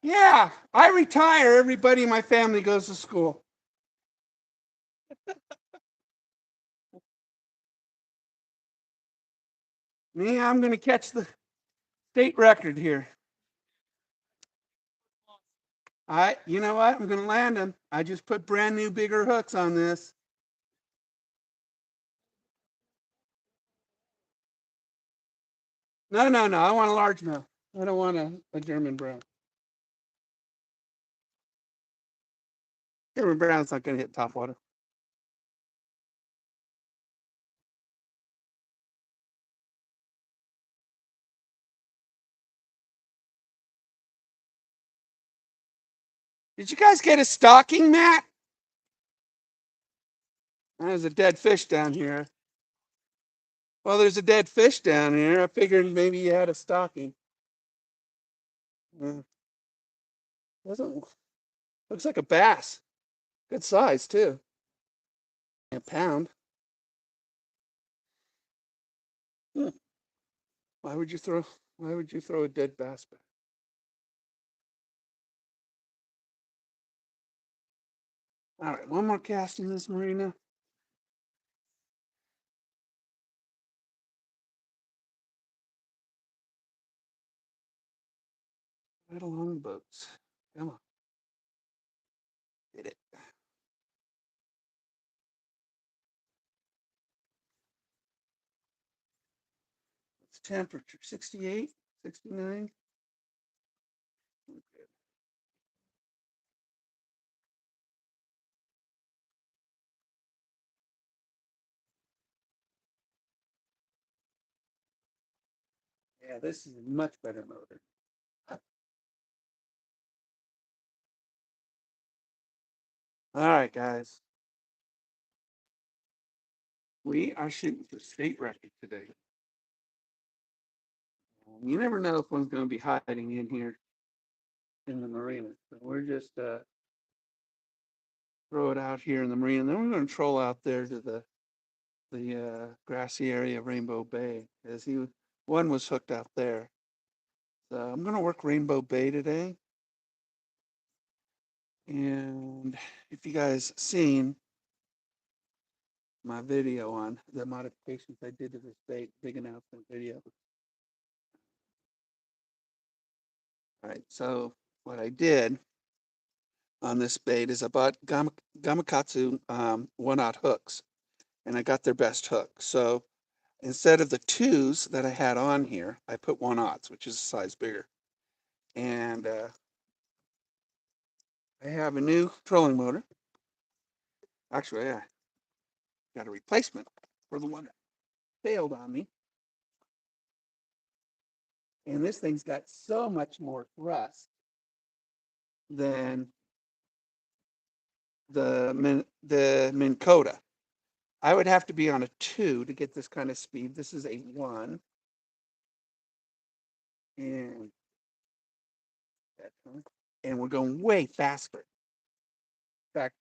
Yeah, I retire. Everybody in my family goes to school. Me, I'm going to catch the state record here. You know what? I'm going to land them. I just put brand new, bigger hooks on this. No, no, no. I want a largemouth. I don't want a German brown. German brown's not going to hit top water. Did you guys get a stocking, Matt? There's a dead fish down here. Well, there's a dead fish down here. I figured maybe you had a stocking. Uh, doesn't looks like a bass. Good size too. A pound. Hmm. Why would you throw? Why would you throw a dead bass back? All right, one more cast in this marina. Right along the boats. Come on, hit it. It's temperature 68, 69. Okay. Yeah, this is a much better motor. All right, guys. We are shooting for state record today. You never know if one's going to be hiding in here in the marina. So we're just throw it out here in the marina. And then we're going to troll out there to the grassy area of Rainbow Bay, as one was hooked out there. So I'm going to work Rainbow Bay today. And if you guys seen my video on the modifications I did to this bait, big announcement video. All right, so what I did on this bait is I bought Gamakatsu 1/0 hooks, and I got their best hook. So instead of the 2s that I had on here, I put 1/0s, which is a size bigger. And I have a new trolling motor. Actually, I got a replacement for the one that failed on me. And this thing's got so much more thrust than the Minn Kota. I would have to be on a 2 to get this kind of speed. This is a 1. And and we're going way faster. In fact,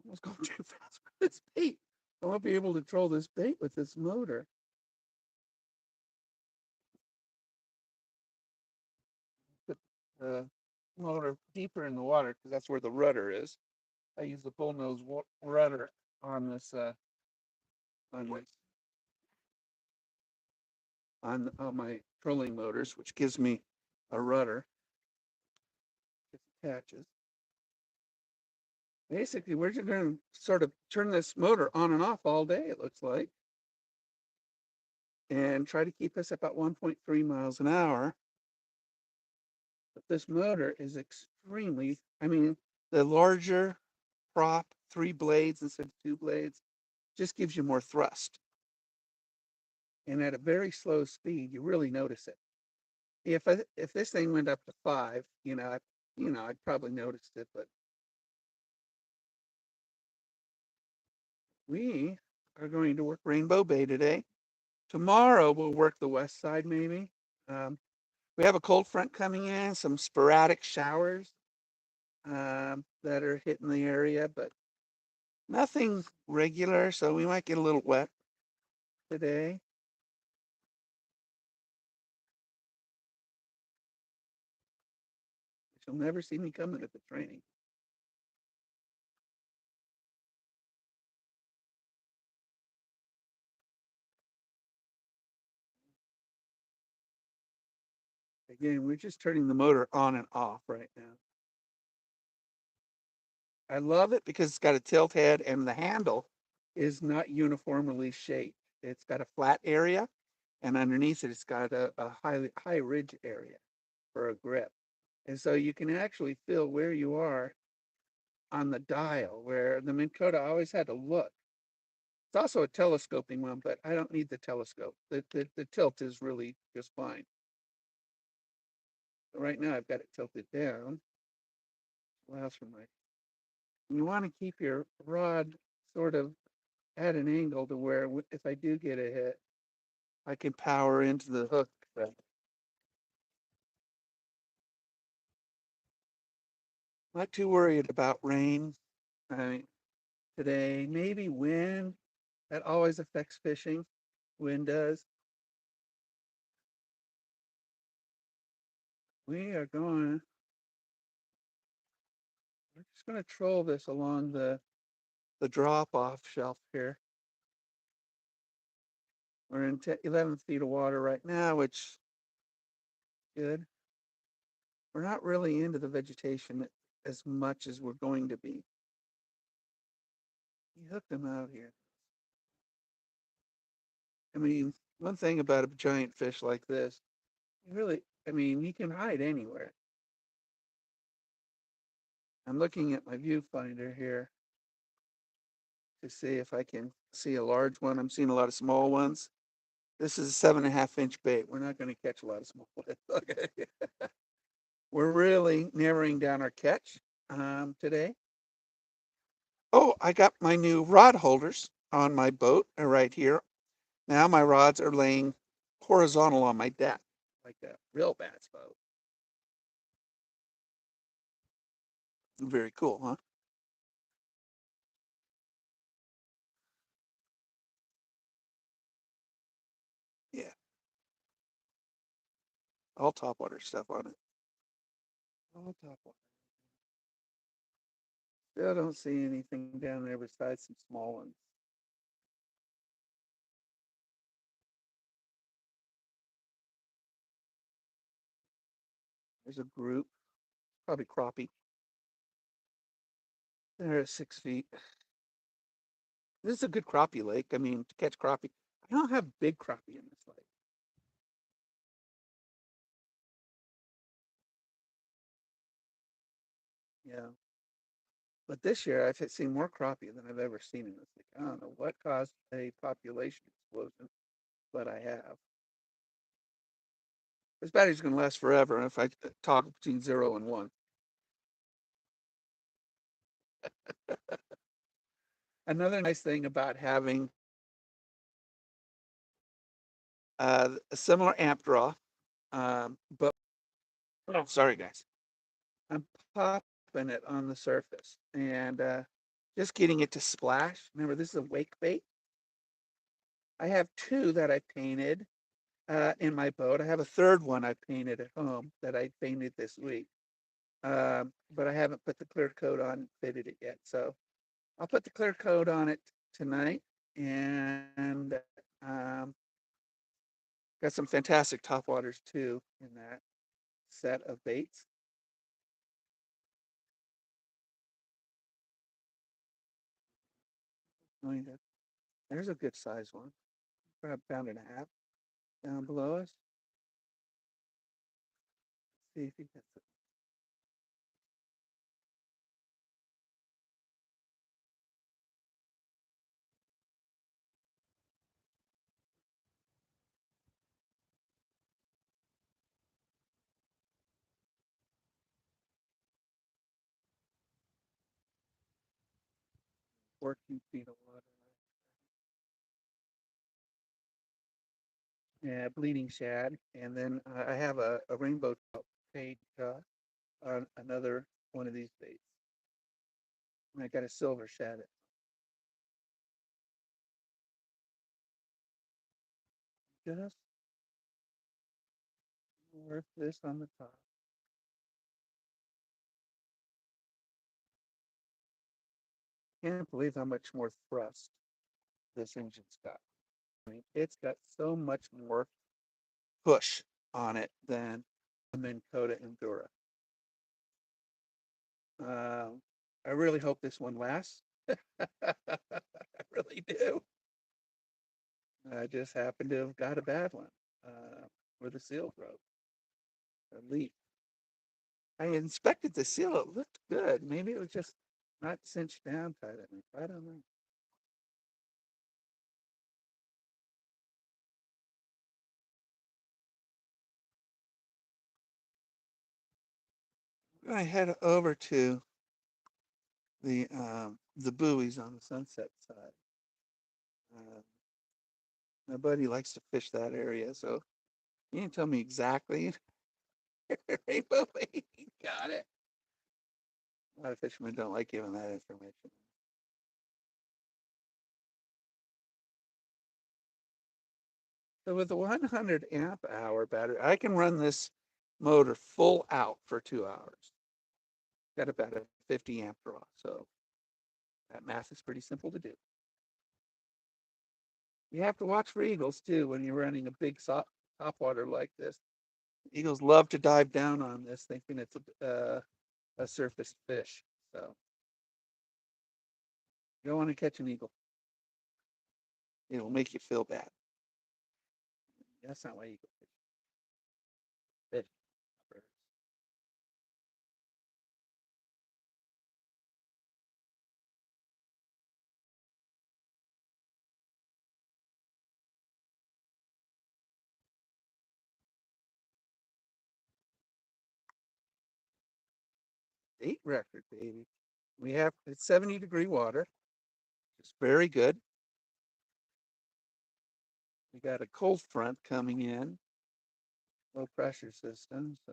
I was going too fast for this bait. I won't be able to troll this bait with this motor. Put the motor deeper in the water because that's where the rudder is. I use the bullnose rudder on this on my on my trolling motors, which gives me a rudder. It attaches. Basically, we're just going to sort of turn this motor on and off all day, it looks like, and try to keep us about 1.3 miles an hour. But this motor is extremely, I mean, the larger prop, 3 blades instead of 2 blades, just gives you more thrust. And at a very slow speed, you really notice it. If this thing went up to 5, I'd probably noticed it, but we are going to work Rainbow Bay today. Tomorrow we'll work the west side maybe. We have a cold front coming in, some sporadic showers that are hitting the area, but nothing regular. So we might get a little wet today. You'll never see me coming at the training. Again, we're just turning the motor on and off right now. I love it because it's got a tilt head and the handle is not uniformly shaped. It's got a flat area, and underneath it, it's got a high ridge area for a grip. And so you can actually feel where you are on the dial, where the Minn Kota always had to look. It's also a telescoping one, but I don't need the telescope. The tilt is really just fine. Right now, I've got it tilted down. Allows for my. You want to keep your rod sort of at an angle to where if I do get a hit, I can power into the hook. Not too worried about rain. I mean, today, maybe wind. That always affects fishing. Wind does. We are going. We're just going to troll this along the drop off shelf here. We're in 11 feet of water right now, which is good. We're not really into the vegetation as much as we're going to be. He hooked them out here. I mean, one thing about a giant fish like this, really, I mean, he can hide anywhere. I'm looking at my viewfinder here to see if I can see a large one. I'm seeing a lot of small ones. This is a 7.5-inch bait. We're not going to catch a lot of small ones. Okay. We're really narrowing down our catch today. Oh, I got my new rod holders on my boat right here. Now my rods are laying horizontal on my deck, like a real bass boat. Very cool, huh? Yeah, all topwater stuff on it. All topwater. Still don't see anything down there besides some small ones. There's a group, probably crappie. They're at 6 feet. This is a good crappie lake. I mean, to catch crappie. I don't have big crappie in this lake. Yeah. But this year I've seen more crappie than I've ever seen in this lake. I don't know what caused a population explosion, but I have. This battery's going to last forever if I toggle between 0 and 1. Another nice thing about having a similar amp draw, but oh, sorry guys, I'm popping it on the surface and just getting it to splash. Remember, this is a wake bait. I have two that I painted in my boat. I have a third one I painted at home that I painted this week, but I haven't put the clear coat on, fitted it yet. So I'll put the clear coat on it tonight, and got some fantastic topwaters too in that set of baits. There's a good size one, about a pound and a half down below us. See if he gets it. Working feet of water. Yeah, bleeding shad, and then I have a rainbow trout paid on another one of these baits. And I got a silver shad. Just worth this on the top. can't believe how much more thrust this engine's got. I mean, it's got so much more push on it than a Minn Kota Endura. I really hope this one lasts. I really do. I just happened to have got a bad one where the seal broke, a leak. I inspected the seal; it looked good. Maybe it was just not cinched down tight enough. I don't know. I head over to the buoys on the Sunset side. Uh, my buddy likes to fish that area, so he didn't tell me exactly. Rainbow Lake, got it. A lot of fishermen don't like giving that information. So with the 100 amp hour battery, I can run this motor full out for 2 hours. Got about a 50 amp draw, so that math is pretty simple to do. You have to watch for eagles too when you're running a big top water like this. Eagles love to dive down on this, thinking it's a surface fish. So you don't want to catch an eagle. It'll make you feel bad. That's not why eagle fish. 8 record, baby. We have it's 70-degree water. It's very good. We got a cold front coming in, low pressure system. So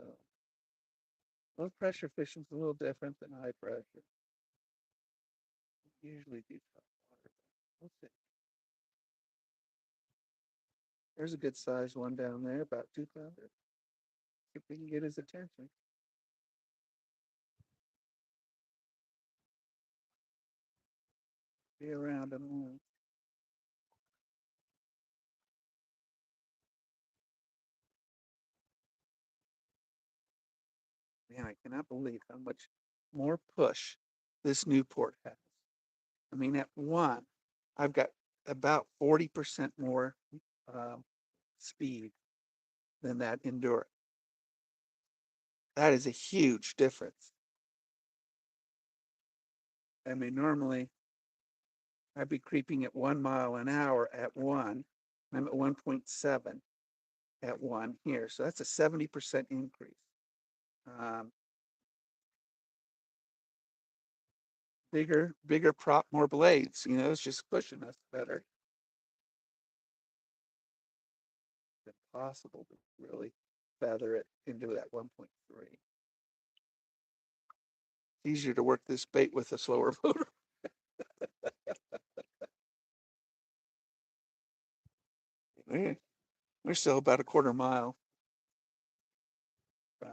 low pressure fishing is a little different than high pressure. We usually do top water. We'll see. There's a good sized one down there, about 2 pounder. If we can get his attention. Be around him. Man, I cannot believe how much more push this Newport has. I mean, at one, I've got about 40% more speed than that Endura. That is a huge difference. I mean, normally I'd be creeping at 1 mile an hour at one. I'm at 1.7 at one here. So that's a 70% increase. Um, bigger prop, more blades. You know, it's just pushing us better. It's impossible to really feather it into that 1.3. It's easier to work this bait with a slower motor. We're still about a quarter mile from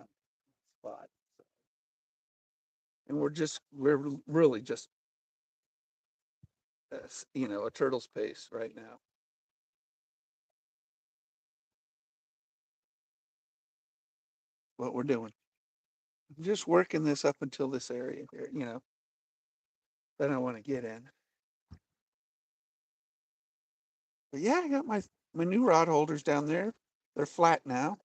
spot. So. And we're really just, a turtle's pace right now. What we're doing. I'm just working this up until this area here, that I want to get in. But yeah, I got my new rod holders down there. They're flat now.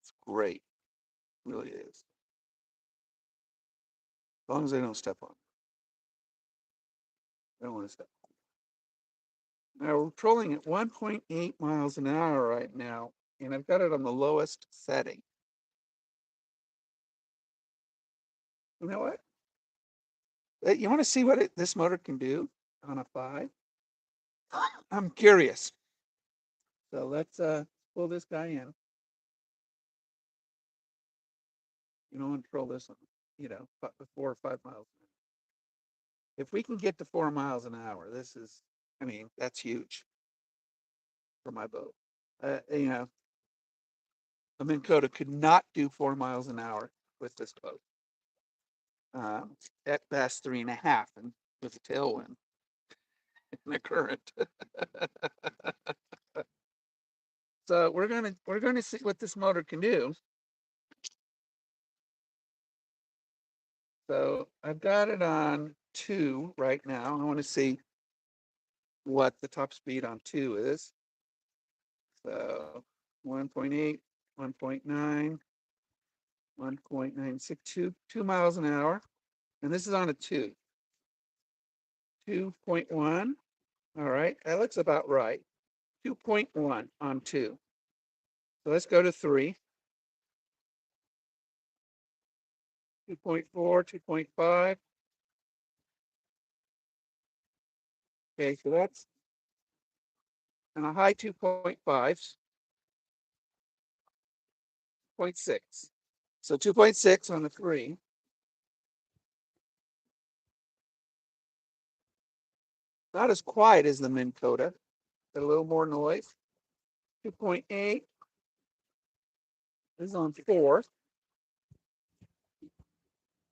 It's great. It really is. As long as I don't step on. I don't want to step on. Now we're trolling at 1.8 miles an hour right now, and I've got it on the lowest setting. You know what? You want to see what this motor can do on a 5? I'm curious. So let's pull this guy in. You don't want to troll this on, 4 or 5 miles. If we can get to 4 miles an hour, that's huge for my boat. A Minn Kota could not do 4 miles an hour with this boat. At best 3.5, and with a tailwind and a current. So we're gonna see what this motor can do. So I've got it on 2 right now. I want to see what the top speed on 2 is. So 1.8, 1.9, 1.962, 2 miles an hour. And this is on a 2. 2.1. All right, that looks about right. 2.1 on 2. So let's go to 3. 2.4, 2.5. Okay, so that's and a high 2.5s, 0.6. So 2.6 on the 3. Not as quiet as the Minn Kota, but a little more noise. 2.8 is on 4.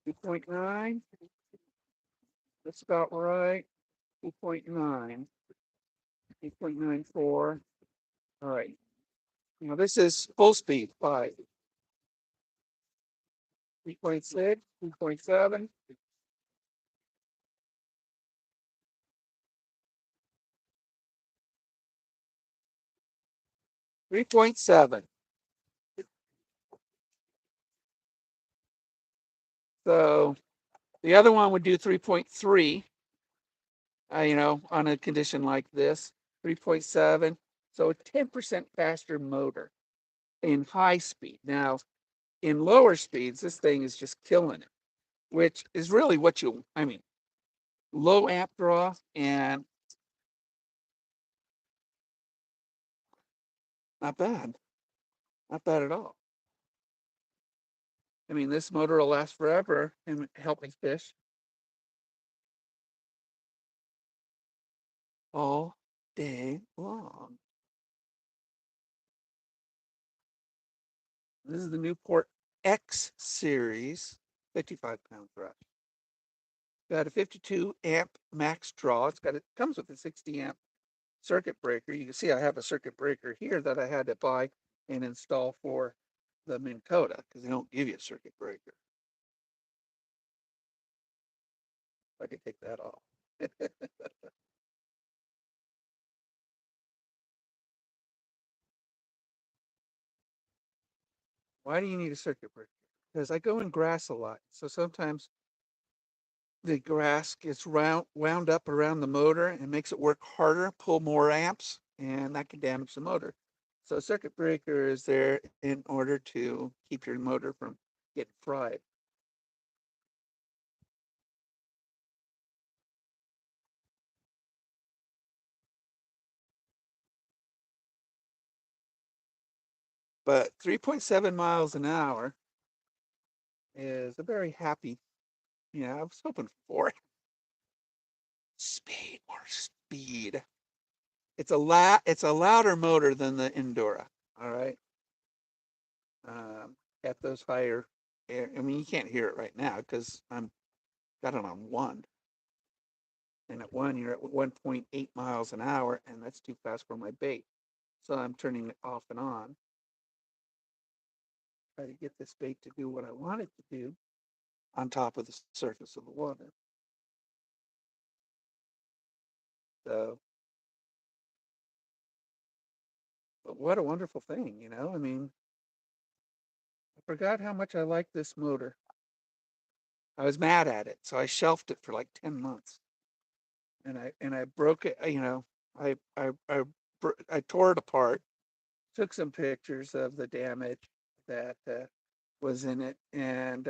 2.9, that's about right. 2.9, 8.94. All right. Now this is full speed, 5. 3.6, 2.7. 3.7. So the other one would do 3.3, on a condition like this, 3.7. So a 10% faster motor in high speed. Now, in lower speeds, this thing is just killing it, which is really what low amp draw and not bad. Not bad at all. I mean, this motor will last forever and help me fish all day long. This is the Newport X series 55-pound thrush. Got a 52 amp max draw. It comes with a 60 amp circuit breaker. You can see I have a circuit breaker here that I had to buy and install for the Minn Kota because they don't give you a circuit breaker. I can take that off. Why do you need a circuit breaker? Because I go in grass a lot. So sometimes the grass gets wound up around the motor and makes it work harder, pull more amps, and that can damage the motor. So a circuit breaker is there in order to keep your motor from getting fried. But 3.7 miles an hour is a very happy, I was hoping for speed, more speed. It's a louder motor than the Endura. All right. At those higher air, I mean, you can't hear it right now because I'm got it on 1. And at 1, you're at 1.8 miles an hour, and that's too fast for my bait. So I'm turning it off and on. Try to get this bait to do what I want it to do on top of the surface of the water. So, but what a wonderful thing, I mean, I forgot how much I like this motor. I was mad at it, so I shelved it for like 10 months. And I broke it, I tore it apart, took some pictures of the damage that was in it, and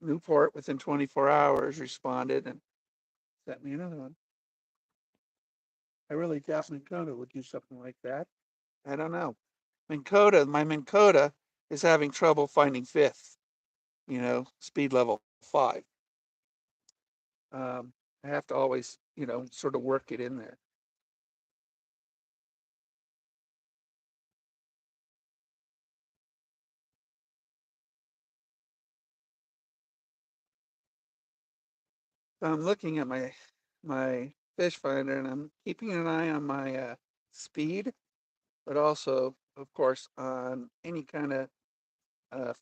Newport within 24 hours responded and sent me another one. I really doubt Minn Kota would do something like that. I don't know. My Minn Kota is having trouble finding fifth, speed level 5. I have to always, sort of work it in there. I'm looking at my fish finder and I'm keeping an eye on my speed, but also, of course, on any kind of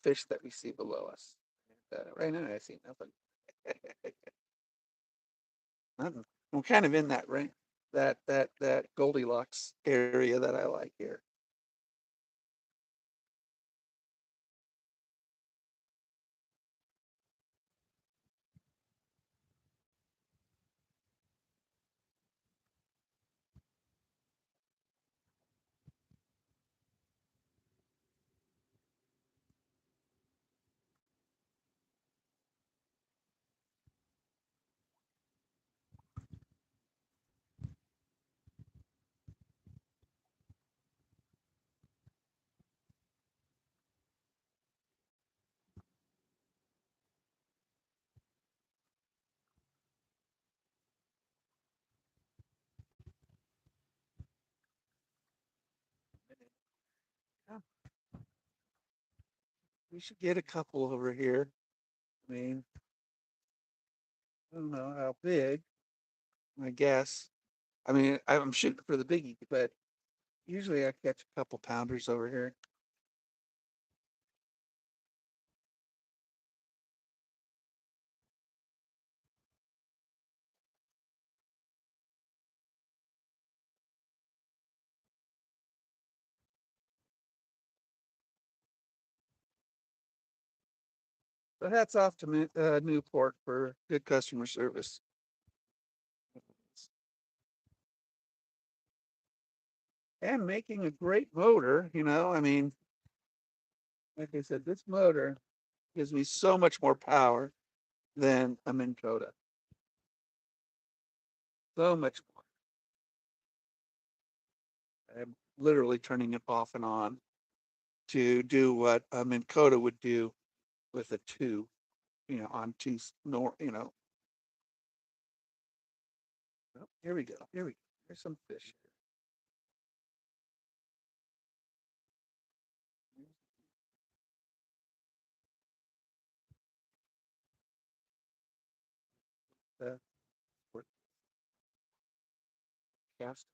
fish that we see below us. Right now, I see nothing. Nothing. I'm kind of in that range, that Goldilocks area that I like here. Yeah, we should get a couple over here. I mean, I don't know how big, I guess. I mean, I'm shooting for the biggie, but usually I catch a couple pounders over here. So hats off to Newport for good customer service and making a great motor. I mean, like I said, this motor gives me so much more power than a Minn Kota. So much more. I'm literally turning it off and on to do what a Minn Kota would do with a two, on two, Oh, here we go. Here we go. There's some fish. Uh, cast.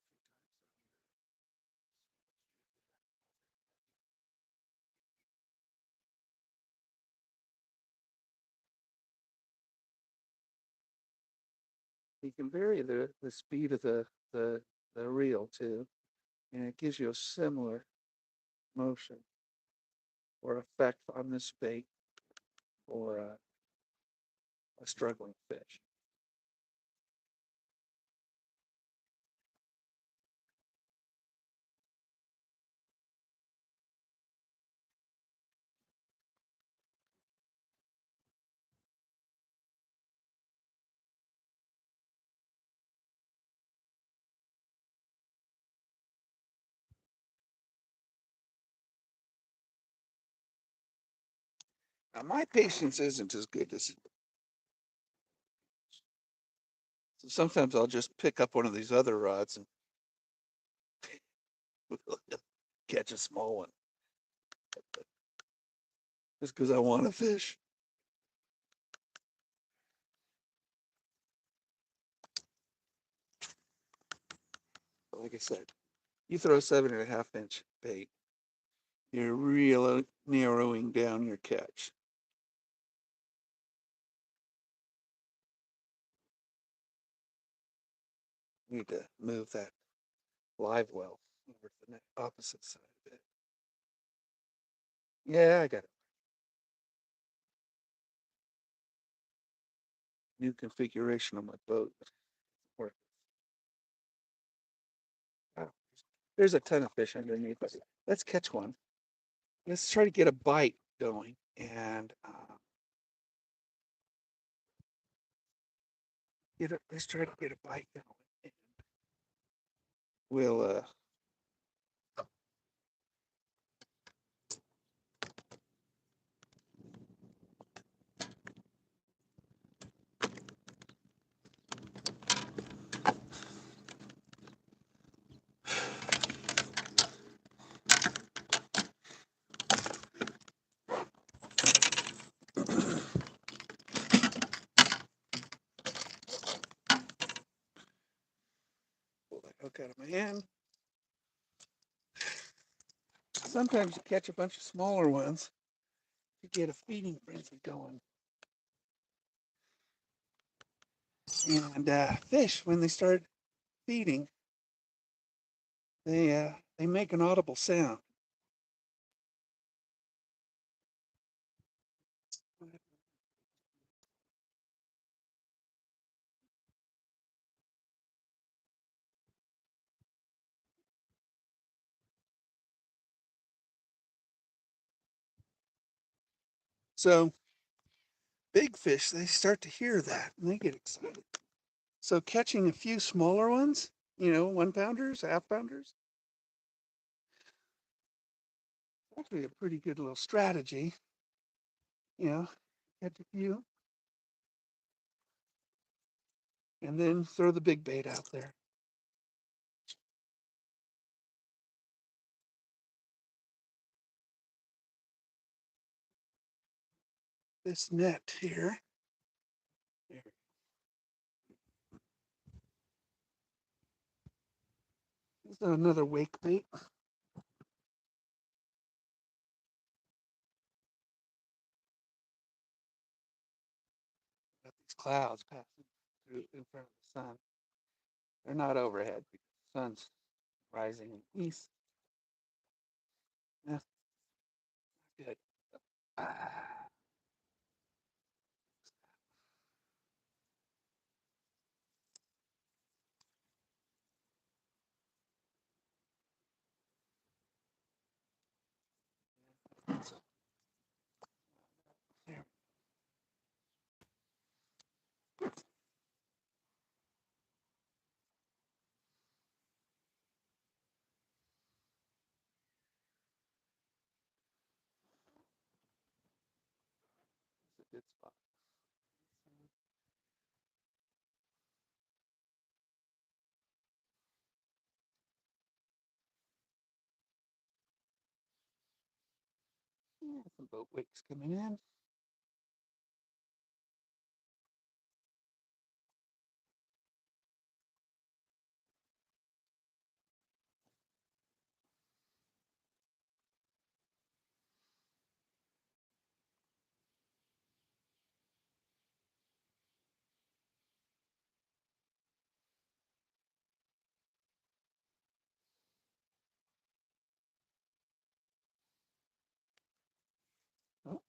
You can vary the speed of the reel too, and it gives you a similar motion or effect on this bait or a struggling fish. Now my patience isn't as good as so sometimes I'll just pick up one of these other rods and catch a small one just because I want to fish. But like I said, you throw a 7.5-inch bait, you're really narrowing down your catch. You need to move that live well over to the opposite side of it. Yeah, I got it. New configuration on my boat. Or, wow, there's a ton of fish underneath us. Let's catch one. Let's try to get a bite going, and let's try to get a bite going. And we'll hook out of my hand. Sometimes you catch a bunch of smaller ones to get a feeding frenzy going. And fish, when they start feeding, they make an audible sound. So big fish, they start to hear that and they get excited. So catching a few smaller ones, 1 pounders, half pounders, actually a pretty good little strategy. Catch a few and then throw the big bait out there. This net here. This is another wake bait. Got these clouds passing through in front of the sun. They're not overhead because the sun's rising in the east. That's good. Ah, so there. It's a good spot. Yeah, some boat wakes coming in. Oh,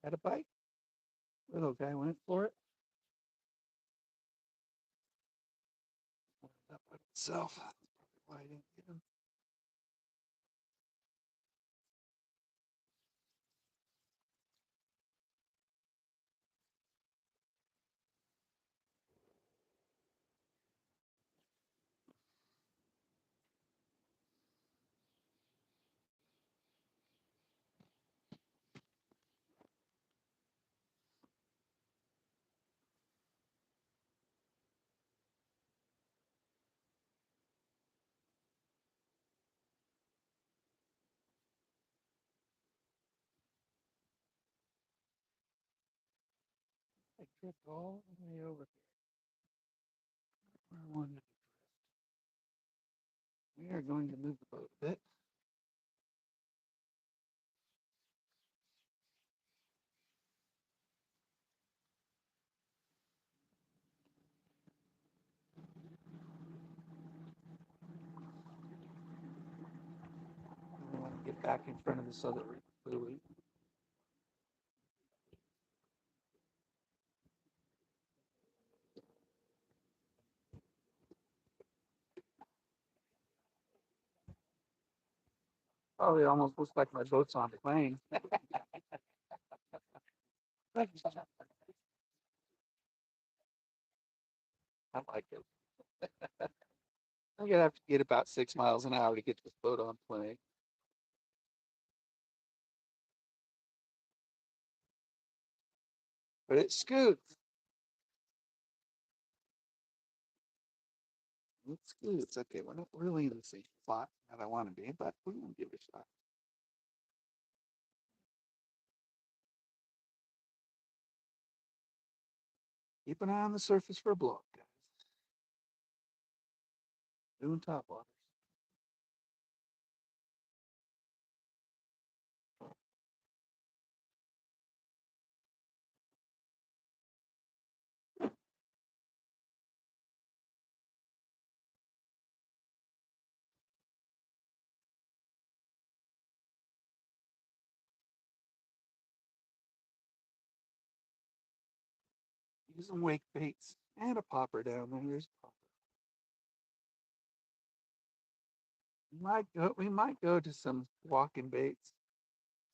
had a bite. Little guy went for it. Wound up with itself. That's probably why I didn't get him. I drift all the way over here. Where I wanted to drift. We are going to move the boat a bit. We want to get back in front of this other buoy. Oh, it almost looks like my boat's on a plane. I like it. I'm gonna have to get about 6 miles an hour to get this boat on plane. But it scoots. It scoots. Okay, we're not really in the same spot that I want to be, but we're gonna give it a shot. Keep an eye on the surface for a blow, guys. Doing top waters. Using wake baits and a popper down there. There's a popper. We might go to some walking baits,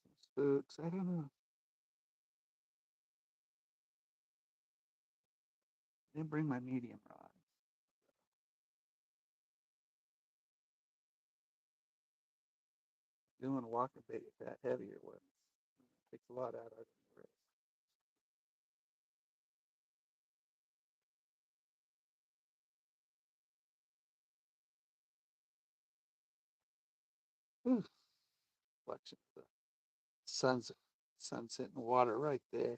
some spooks. I don't know. I didn't bring my medium rod. Doing a walking bait with that heavier one takes a lot out of the wrist. Ooh, watching the sun's sunset in the water right there.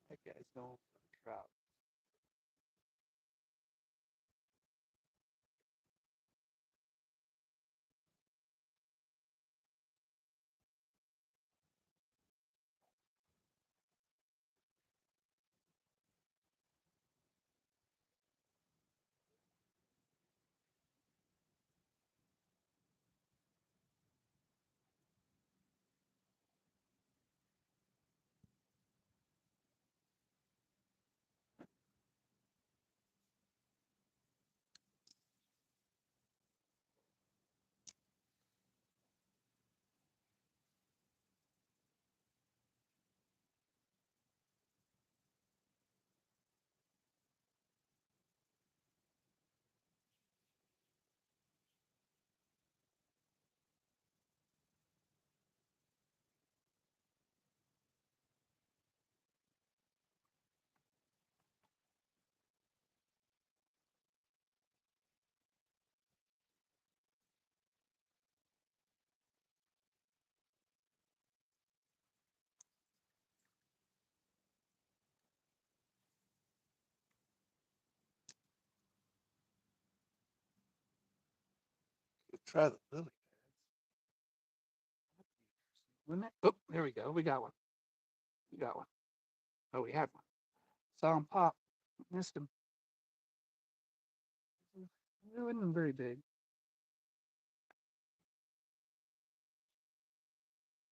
That guy's going for a trout. Try the lily pads. Wouldn't it? Oh, there we go. We got one. We got one. Oh, we had one. Saw him pop. Missed him. It wasn't very big.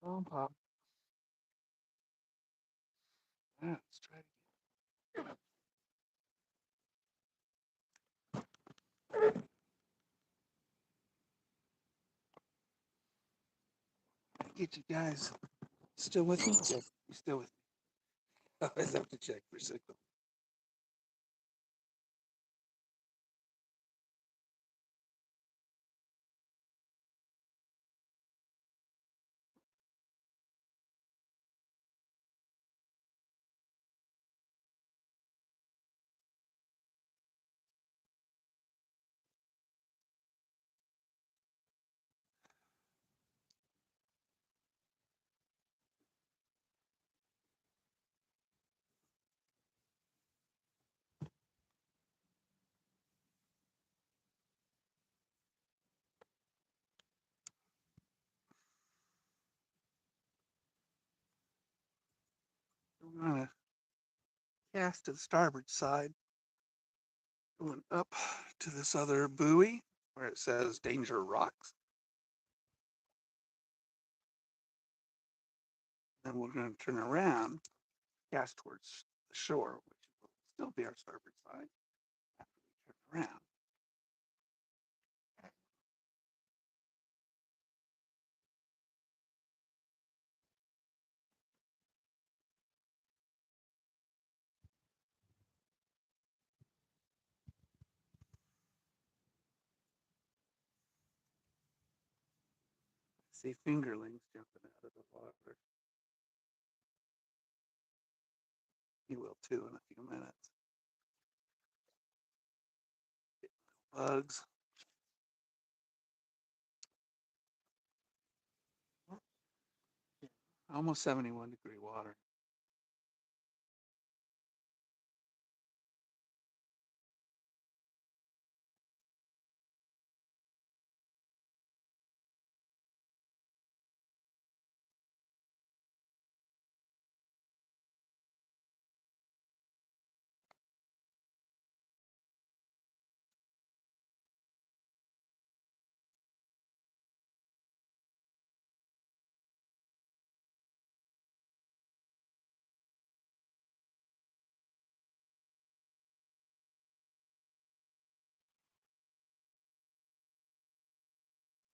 Saw him pop. Let's try it again. Get you guys still with me? Yeah, you still with me? I always have to check for signal. I'm gonna cast to the starboard side, going up to this other buoy where it says danger rocks. Then we're going to turn around, cast towards the shore, which will still be our starboard side after we turn around. See fingerlings jumping out of the water. You will too in a few minutes. Bugs. Almost 71-degree water.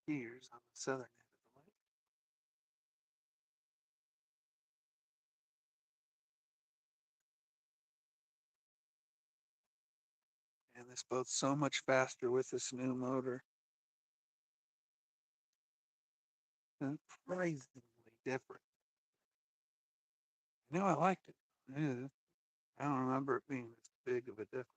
Here's on the southern end of the lake. And this boat's so much faster with this new motor. Surprisingly different. I know I liked it. Yeah. I don't remember it being this big of a difference.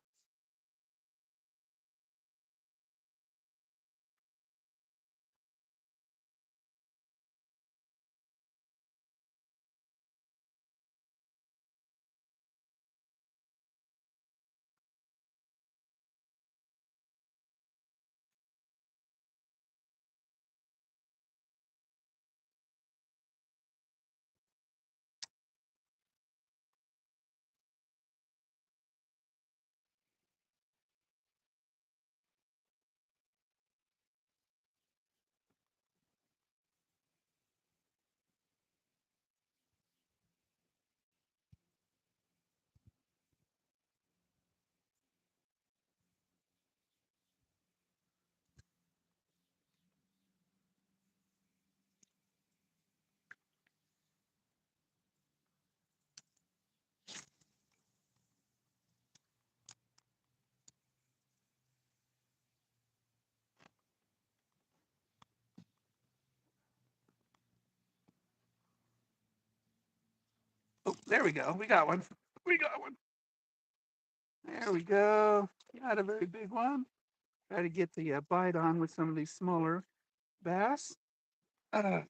Oh, there we go. We got one. We got one. There we go. Not a very big one. Try to get the bite on with some of these smaller bass. Uh,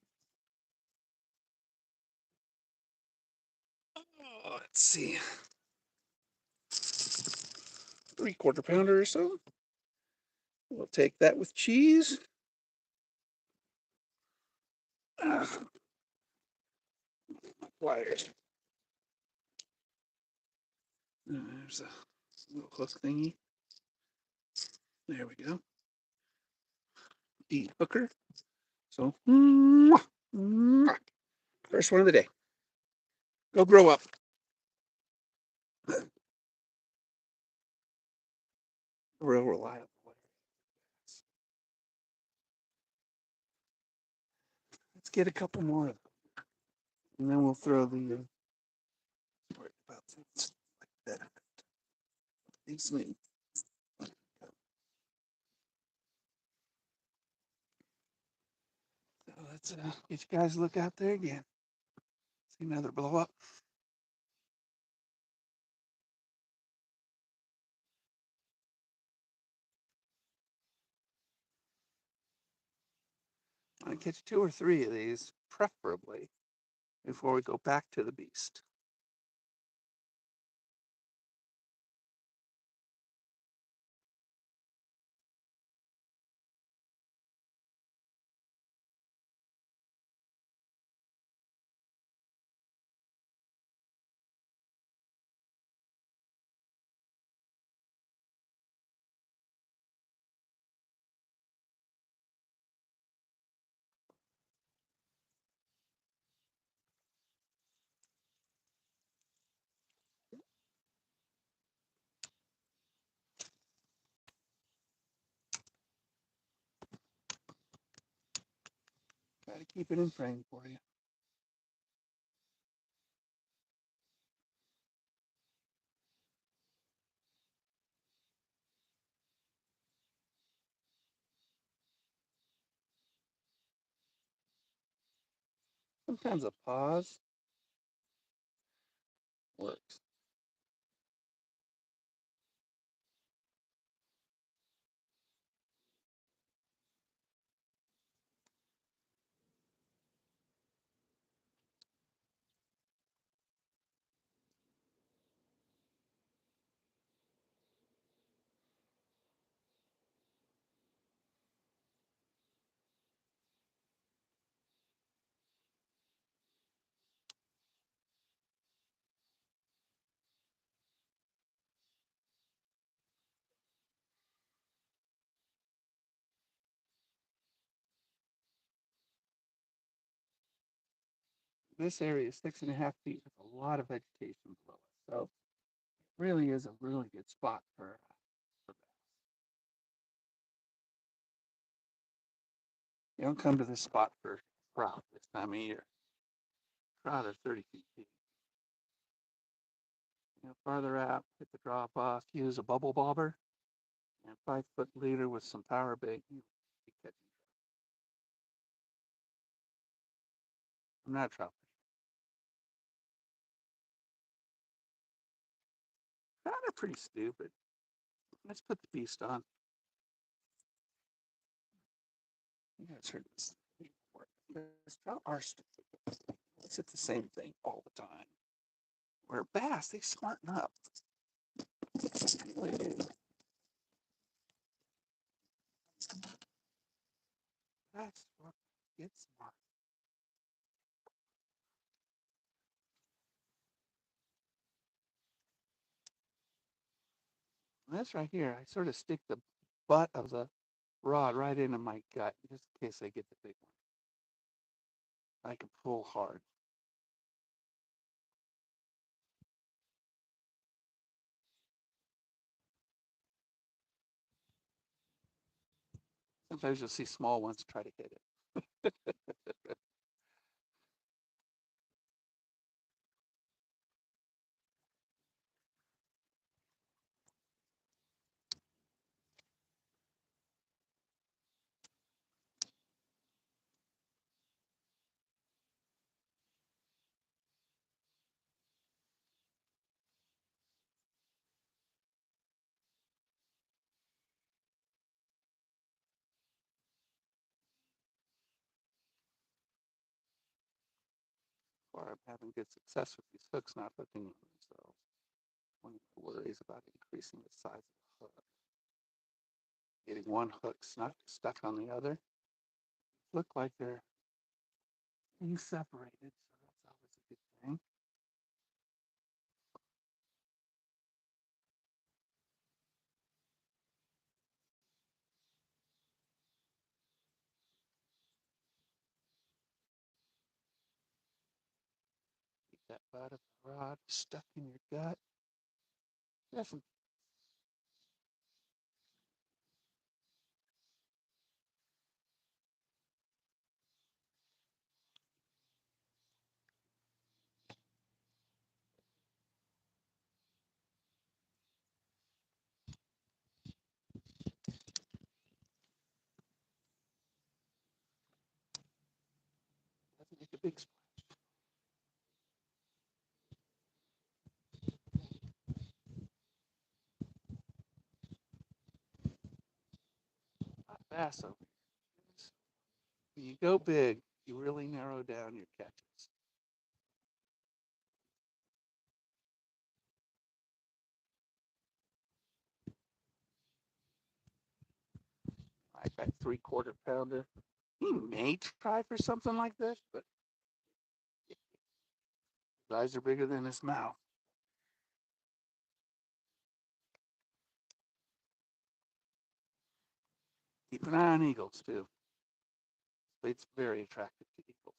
let's see. 3/4 pounder or so. We'll take that with cheese. Pliers. There's a little hook thingy. There we go. The hooker. So, first one of the day. Go grow up. Real reliable. Let's get a couple more of them. And then we'll throw the about things like that. Easily. So let's get you guys look out there again. See another blow up. I catch 2 or 3 of these, preferably, before we go back to the beast. Try to keep it in frame for you. Sometimes a pause works. This area is 6.5 feet with a lot of vegetation below it. So it really is a really good spot for bass. You don't come to this spot for trout this time of year. Trout are 30 feet deep. Farther out, hit the drop off, use a bubble bobber and 5-foot leader with some power bait. You be catching trout. I'm not a trout fisher. Trout are pretty stupid. Let's put the beast on. You guys heard this before. Because trout are stupid. It's the same thing all the time. Where bass, they smarten up. Really do. That's what gets smart. That's right here. I sort of stick the butt of the rod right into my gut just in case I get the big one. I can pull hard. Sometimes you'll see small ones try to hit it. Or I'm having good success with these hooks not hooking on themselves. One of the worries about increasing the size of the hook. Getting one hook stuck on the other. Look like they're being separated, so that's always a good thing. that butt of the rod stuck in your gut. Definitely. Doesn't make a big splash. Not bass over here. When you go big, you really narrow down your catches. Like that 3/4 pounder. He may try for something like this, but his eyes are bigger than his mouth. Keep an eye on eagles too. It's very attractive to eagles.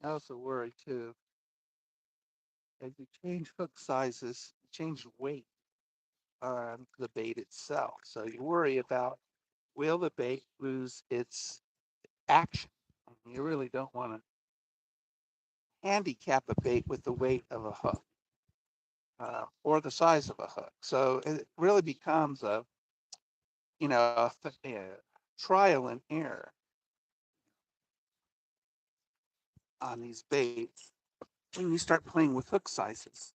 I also worry too, as you change hook sizes, change weight on the bait itself. So you worry about, will the bait lose its action? You really don't want to handicap a bait with the weight of a hook or the size of a hook. So it really becomes a trial and error on these baits when you start playing with hook sizes.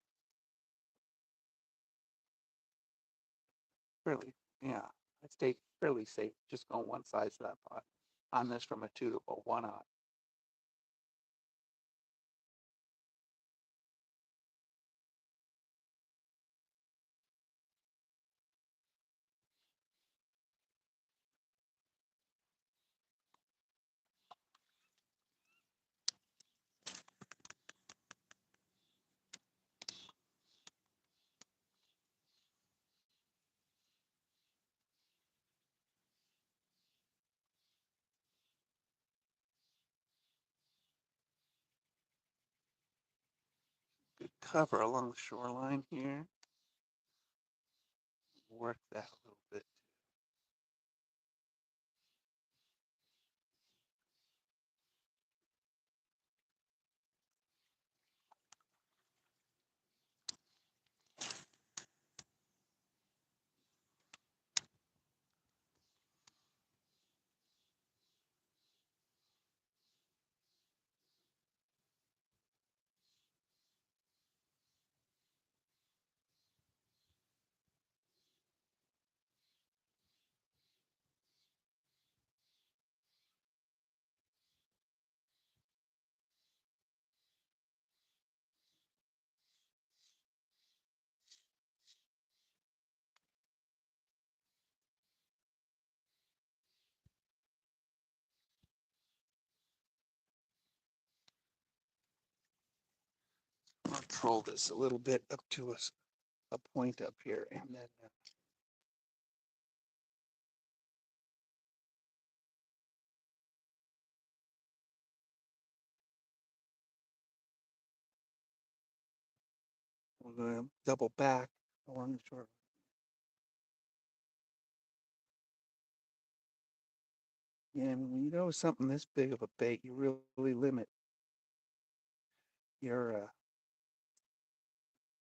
Fairly, yeah, I'd stay fairly safe just going one size of that pot on this from a 2 to a 1/0. Good cover along the shoreline here. Work that a little bit. I'll troll this a little bit up to a point up here, and then we're going to double back along the shore. Yeah, I mean, when you go with something this big of a bait, you really limit your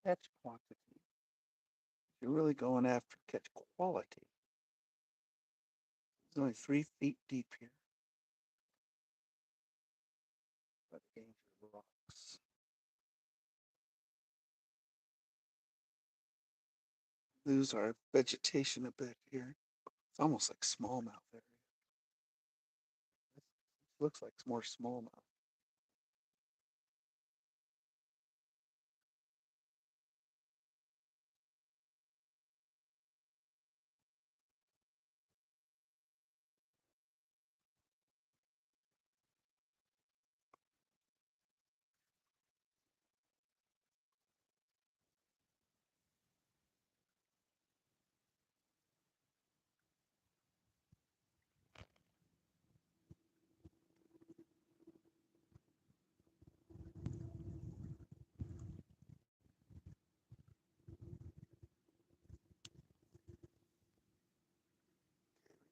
catch quantity. You're really going after catch quality. It's only 3 feet deep here. But danger rocks. Lose our vegetation a bit here. It's almost like smallmouth area. It looks like more smallmouth.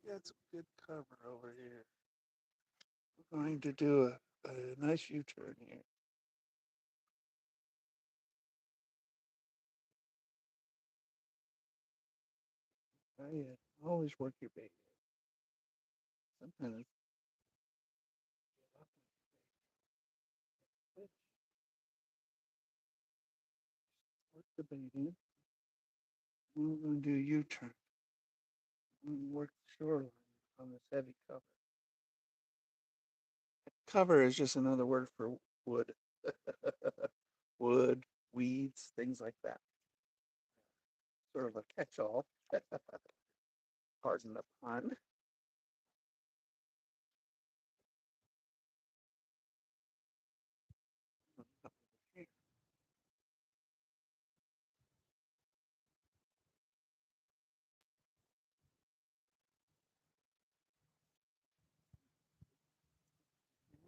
We got some good cover over here. We're going to do a nice U-turn here. Oh yeah, always work your bait. Sometimes work the bait in. We're going to do a U-turn. Work the shoreline on this heavy cover. Cover is just another word for wood. Wood, weeds, things like that. Sort of a catch-all. Pardon the pun.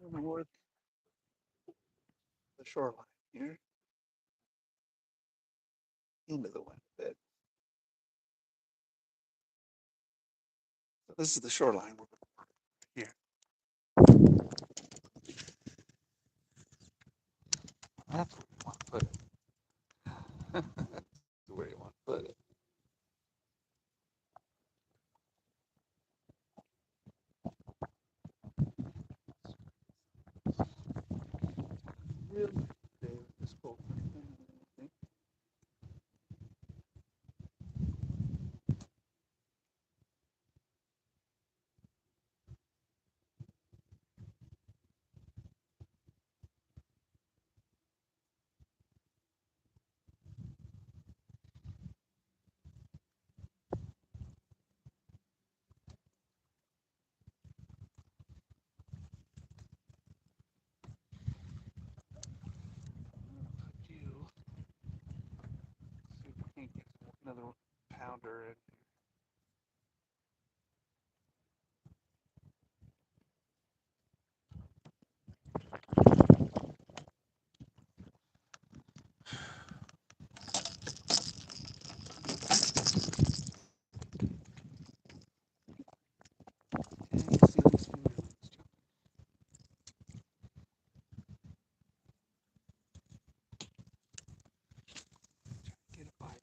Work the shoreline here into the wind bit. So this is the shoreline here. That's where you want to put it. That's where you want to put it. Really, this boat. You see if we can't get another pounder in. Okay, see these fingerlings jump. Get a bite.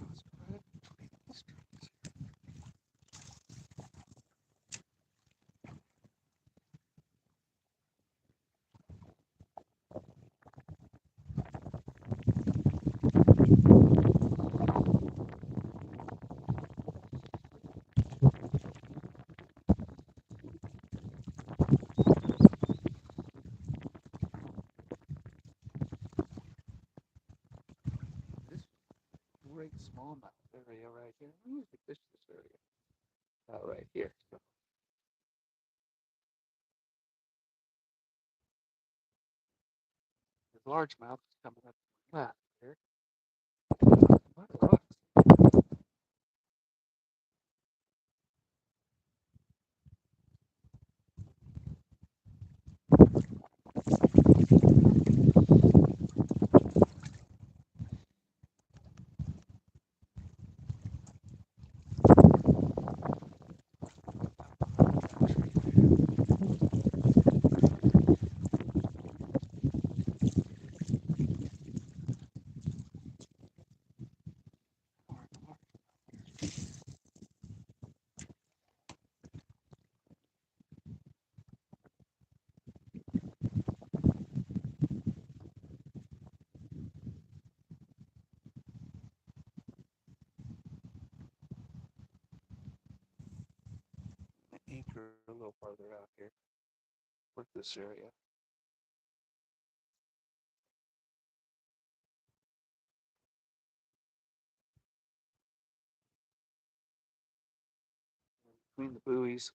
That's right between these strings. This great smallmouth area right here. We usually fish this area. Right here. So the largemouth is coming up to my left here. What rocks? anchor a little farther out here. Work this area. Between the buoys,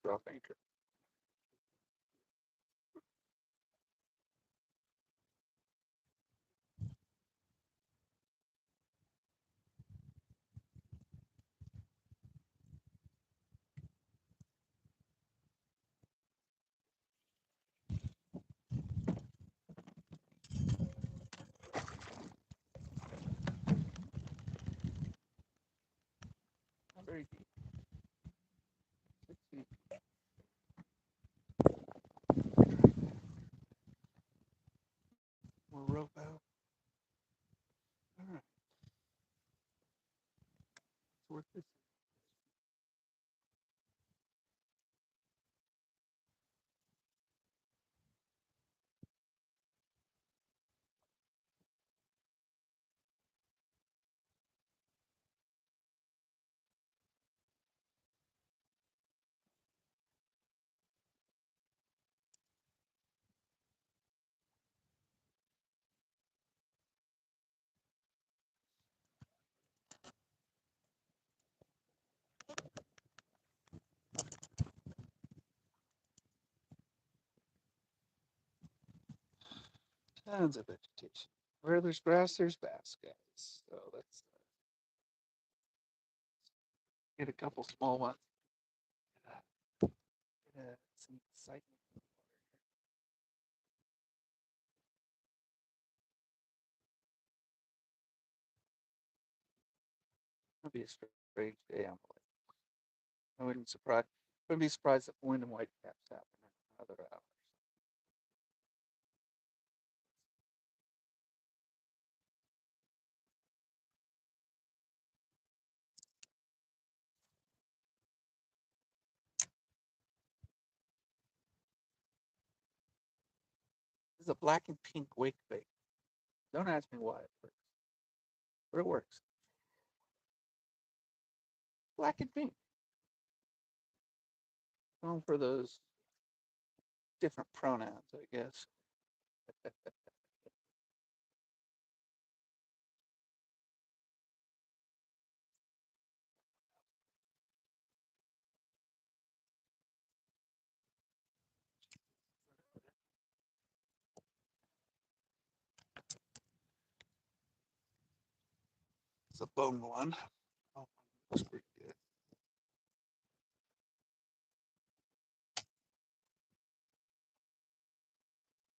drop anchor. Not very deep. 6 feet. More rope out. All right. Let's work this. Tons of vegetation. Where there's grass, there's bass, guys. So let's get a couple small ones. Get some excitement. It'll be a strange day on the lake. I wouldn't be surprised if wind and white caps happen in another hour. This is a black and pink wake bait. Don't ask me why it works, but it works. Black and pink. Going for those different pronouns, I guess. It's a bone one. Oh, that's pretty good.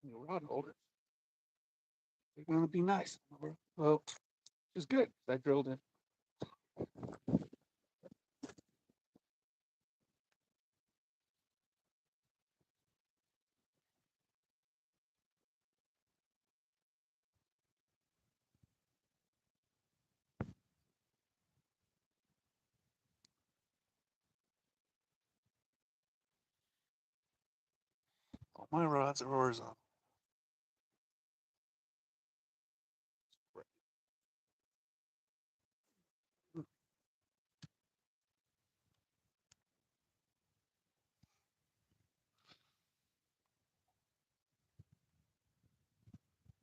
Your rod holders. They're going to be nice. Well, it's good. I drilled in. All my rods are horizontal.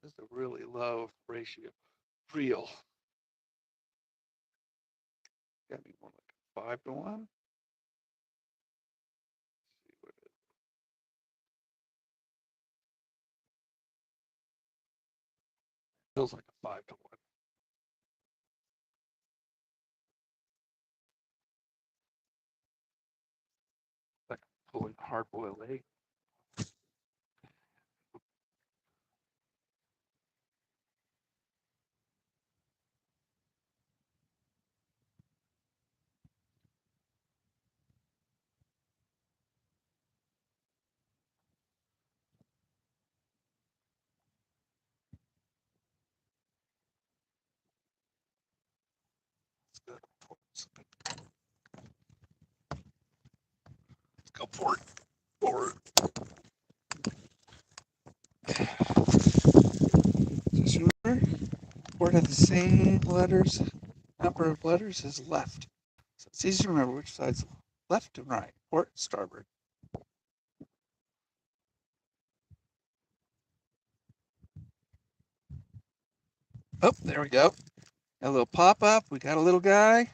This is a really low ratio. Real. Got to be more like 5-to-1. See what it is. Feels like a 5-to-1. Like pulling a hard boiled egg. Let's go Let's go for it. Forward. Just remember, word have the same letters, number of letters as left. So it's easy to remember which side's left and right, port, starboard. Oh, there we go. A little pop up. We got a little guy.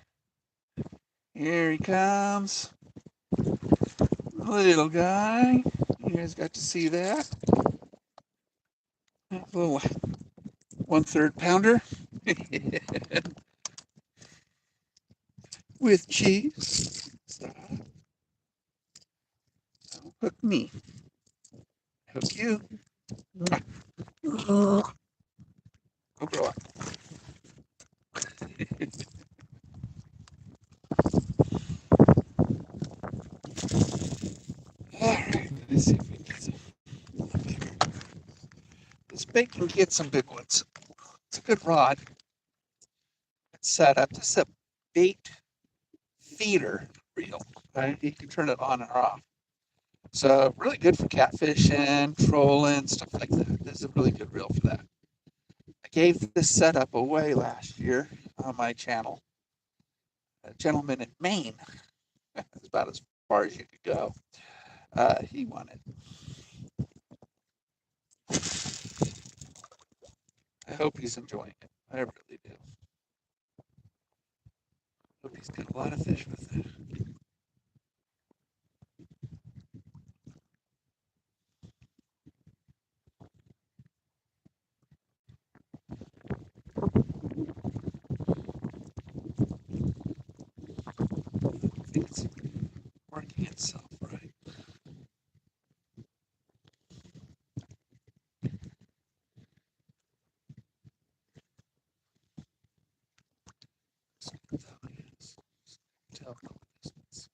Here he comes. Little guy. You guys got to see that. A little 1/3 pounder with cheese. Hook me. Hook you. Go grow up. All right, let's see if we can get some bigger. This bait can get some big ones. It's a good rod. It's set up. This is a bait feeder reel. Right? You can turn it on and off. So really good for catfishing, trolling, stuff like that. This is a really good reel for that. I gave this setup away last year on my channel. A gentleman in Maine. That's about as far as you could go. He wanted. I hope he's enjoying it. I really do. Hope he's got a lot of fish with it. I think it's working itself right. Tell distance.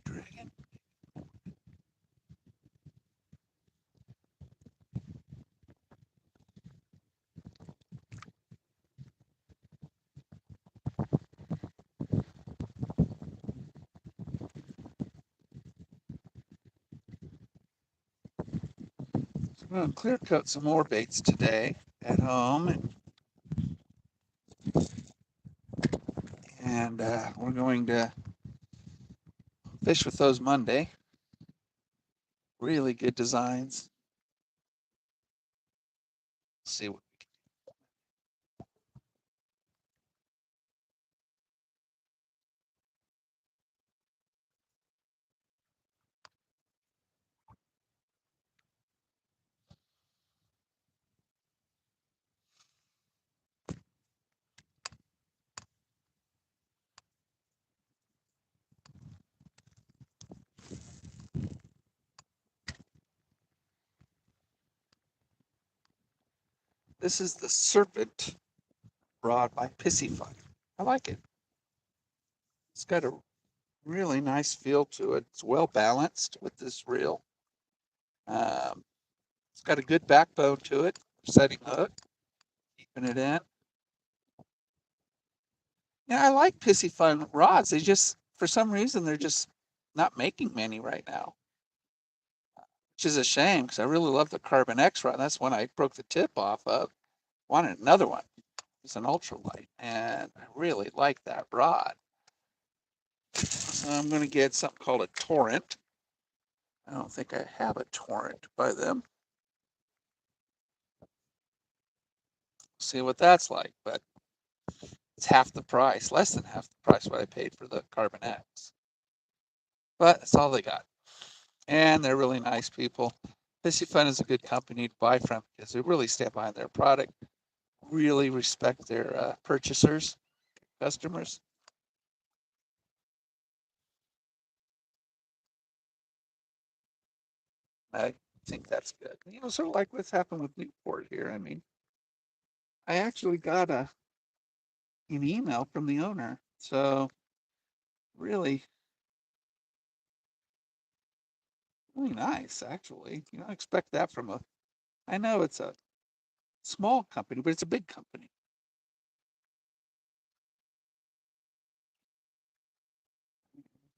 Dragon. So I'm going to clear coat some more baits today at home, and we're going to fish with those Monday. Really good designs. Let's see what we can. This is the Serpent rod by Fun. I like it. It's got a really nice feel to it. It's well balanced with this reel. It's got a good backbone to it. Setting hook, keeping it in. Yeah, I like Fun rods. They just, for some reason, they're just not making many right now, which is a shame because I really love the Carbon X rod. That's one I broke the tip off of. Wanted another one. It's an ultralight, and I really like that rod. So I'm going to get something called a Torrent. I don't think I have a Torrent by them. See what that's like, but it's half the price, less than half the price what I paid for the Carbon X. But that's all they got. And they're really nice people. Fun is a good company to buy from because they really stand behind their product, really respect their purchasers, customers. I think that's good. You know, sort of like what's happened with Newport here. I mean, I actually got an email from the owner. So really, really nice, actually. You don't expect that from I know it's a small company, but it's a big company.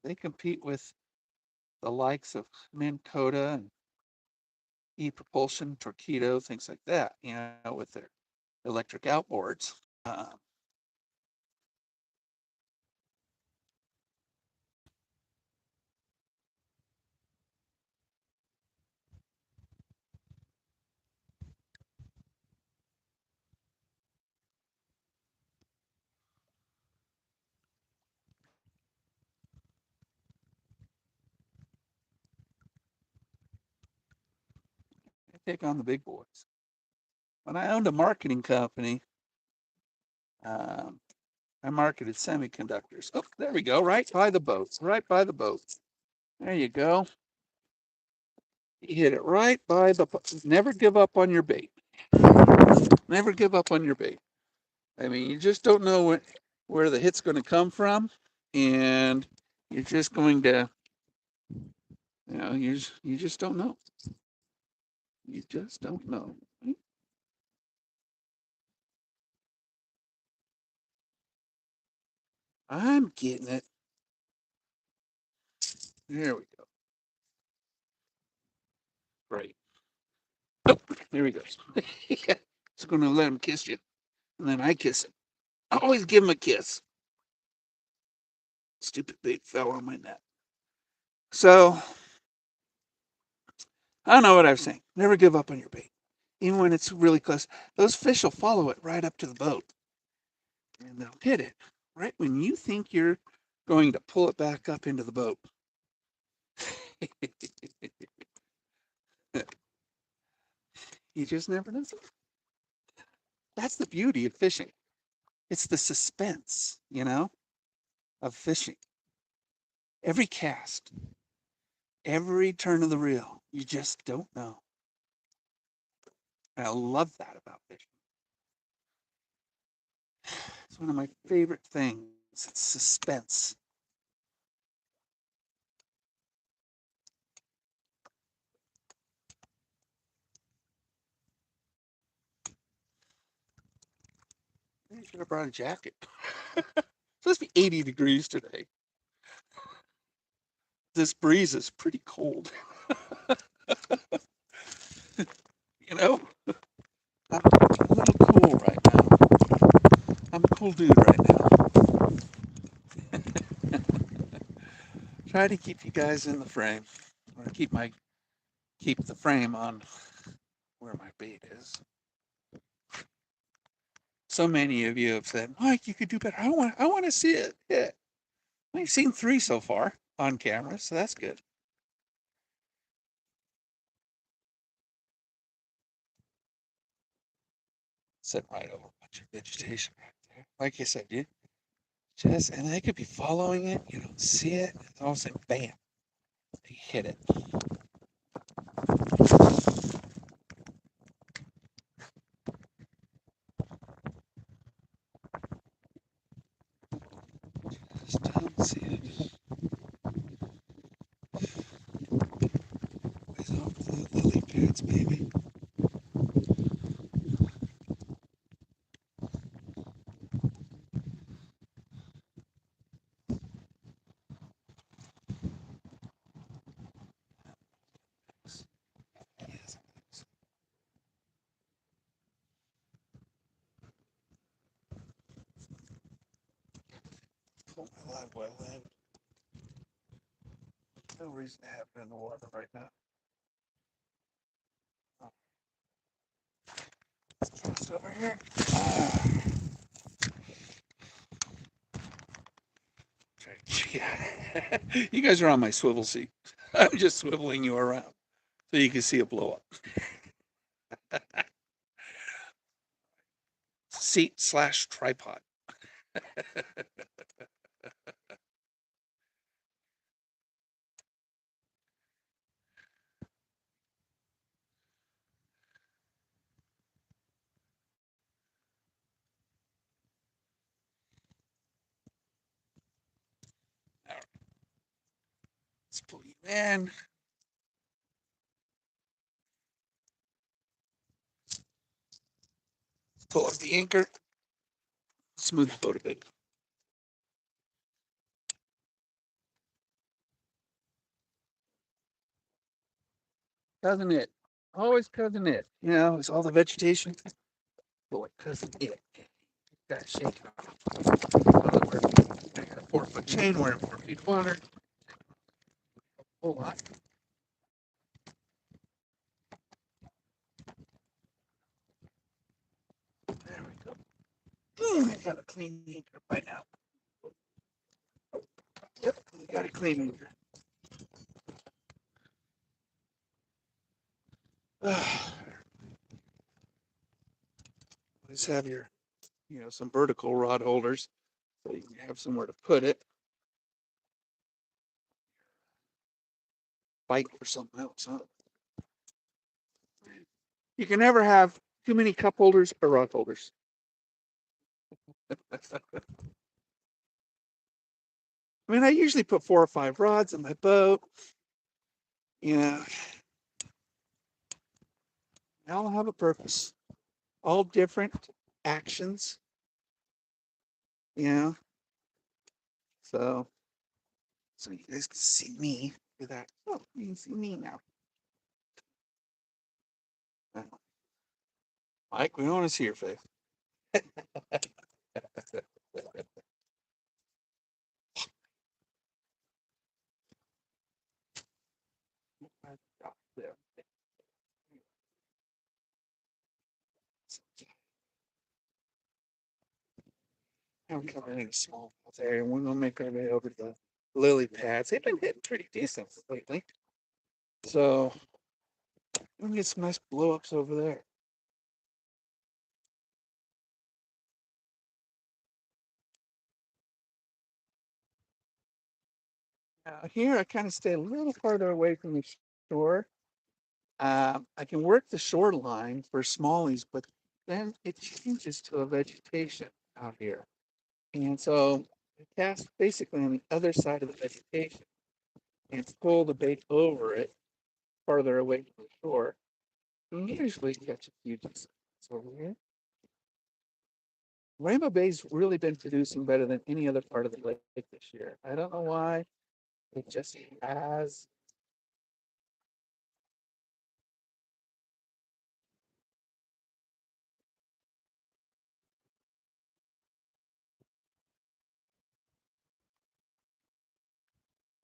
They compete with the likes of Minn Kota and E-Propulsion, Torpedo, things like that, with their electric outboards. They take on the big boys. When I owned a marketing company, um, I marketed semiconductors. Oh, there we go, right by the boats, right by the boats. There you go. You hit it right by the. Never give up on your bait. Never give up on your bait. I mean, you just don't know where the hit's going to come from, and you're just going to, you just don't know. You just don't know. I'm getting it. There we go. Great. Oh, there he goes. It's going to let him kiss you, and then I kiss him. I always give him a kiss. Stupid bait fell on my net. So I don't know what I was saying. Never give up on your bait, even when it's really close. Those fish will follow it right up to the boat, and they'll hit it right when you think you're going to pull it back up into the boat. You just never know. That's the beauty of fishing. It's the suspense, of fishing. Every cast, every turn of the reel, you just don't know. And I love that about fishing. It's one of my favorite things. It's suspense. I should have brought a jacket. It's supposed to be 80 degrees today. This breeze is pretty cold. you know, I'm a little cool right now. I'm a cool dude right now. Try to keep you guys in the frame, or keep the frame on where my bait is. So many of you have said, Mike, you could do better. I want to see it. Yeah. We've seen 3 so far on camera, so that's good. Sit right over a bunch of vegetation right there. Like I said, and they could be following it, you don't see it, and all of a sudden, bam, they hit it. Just don't see it. Ways off the lily pads, baby. Yes. Pull my live well in. No reason to have it in the water right now. Oh. Let's over here. Yeah. You guys are on my swivel seat. I'm just swiveling you around so you can see it blow up. Seat/tripod. All right. Let's pull you in. Pull up the anchor. Smooth the boat a bit. cousin it. Always cousin it. You know, it's all the vegetation. Boy, cousin it. Got shaken off. I got a 4-foot chain, we're in 4 feet of water. Whole lot. There we go. I got a clean anchor by now. Yep, we got a clean anchor. Let's have your, some vertical rod holders so you can have somewhere to put it. Bite or something else, huh? You can never have too many cup holders or rod holders. I mean, I usually put 4 or 5 rods in my boat. They all have a purpose. All different actions. So you guys can see me with that. Oh, you can see me now. Mike, we want to see your face. I'm covering a small there, and we're gonna make our way over to the lily pads. They've been hitting pretty decent lately. So we're gonna get some nice blow ups over there. Now here I kind of stay a little farther away from the shore. I can work the shoreline for smallies, but then it changes to a vegetation out here. And so I cast basically on the other side of the vegetation and pull the bait over it farther away from the shore. And usually catch a few decent ones over here. Rainbow Bay's really been producing better than any other part of the lake this year. I don't know why. It just has.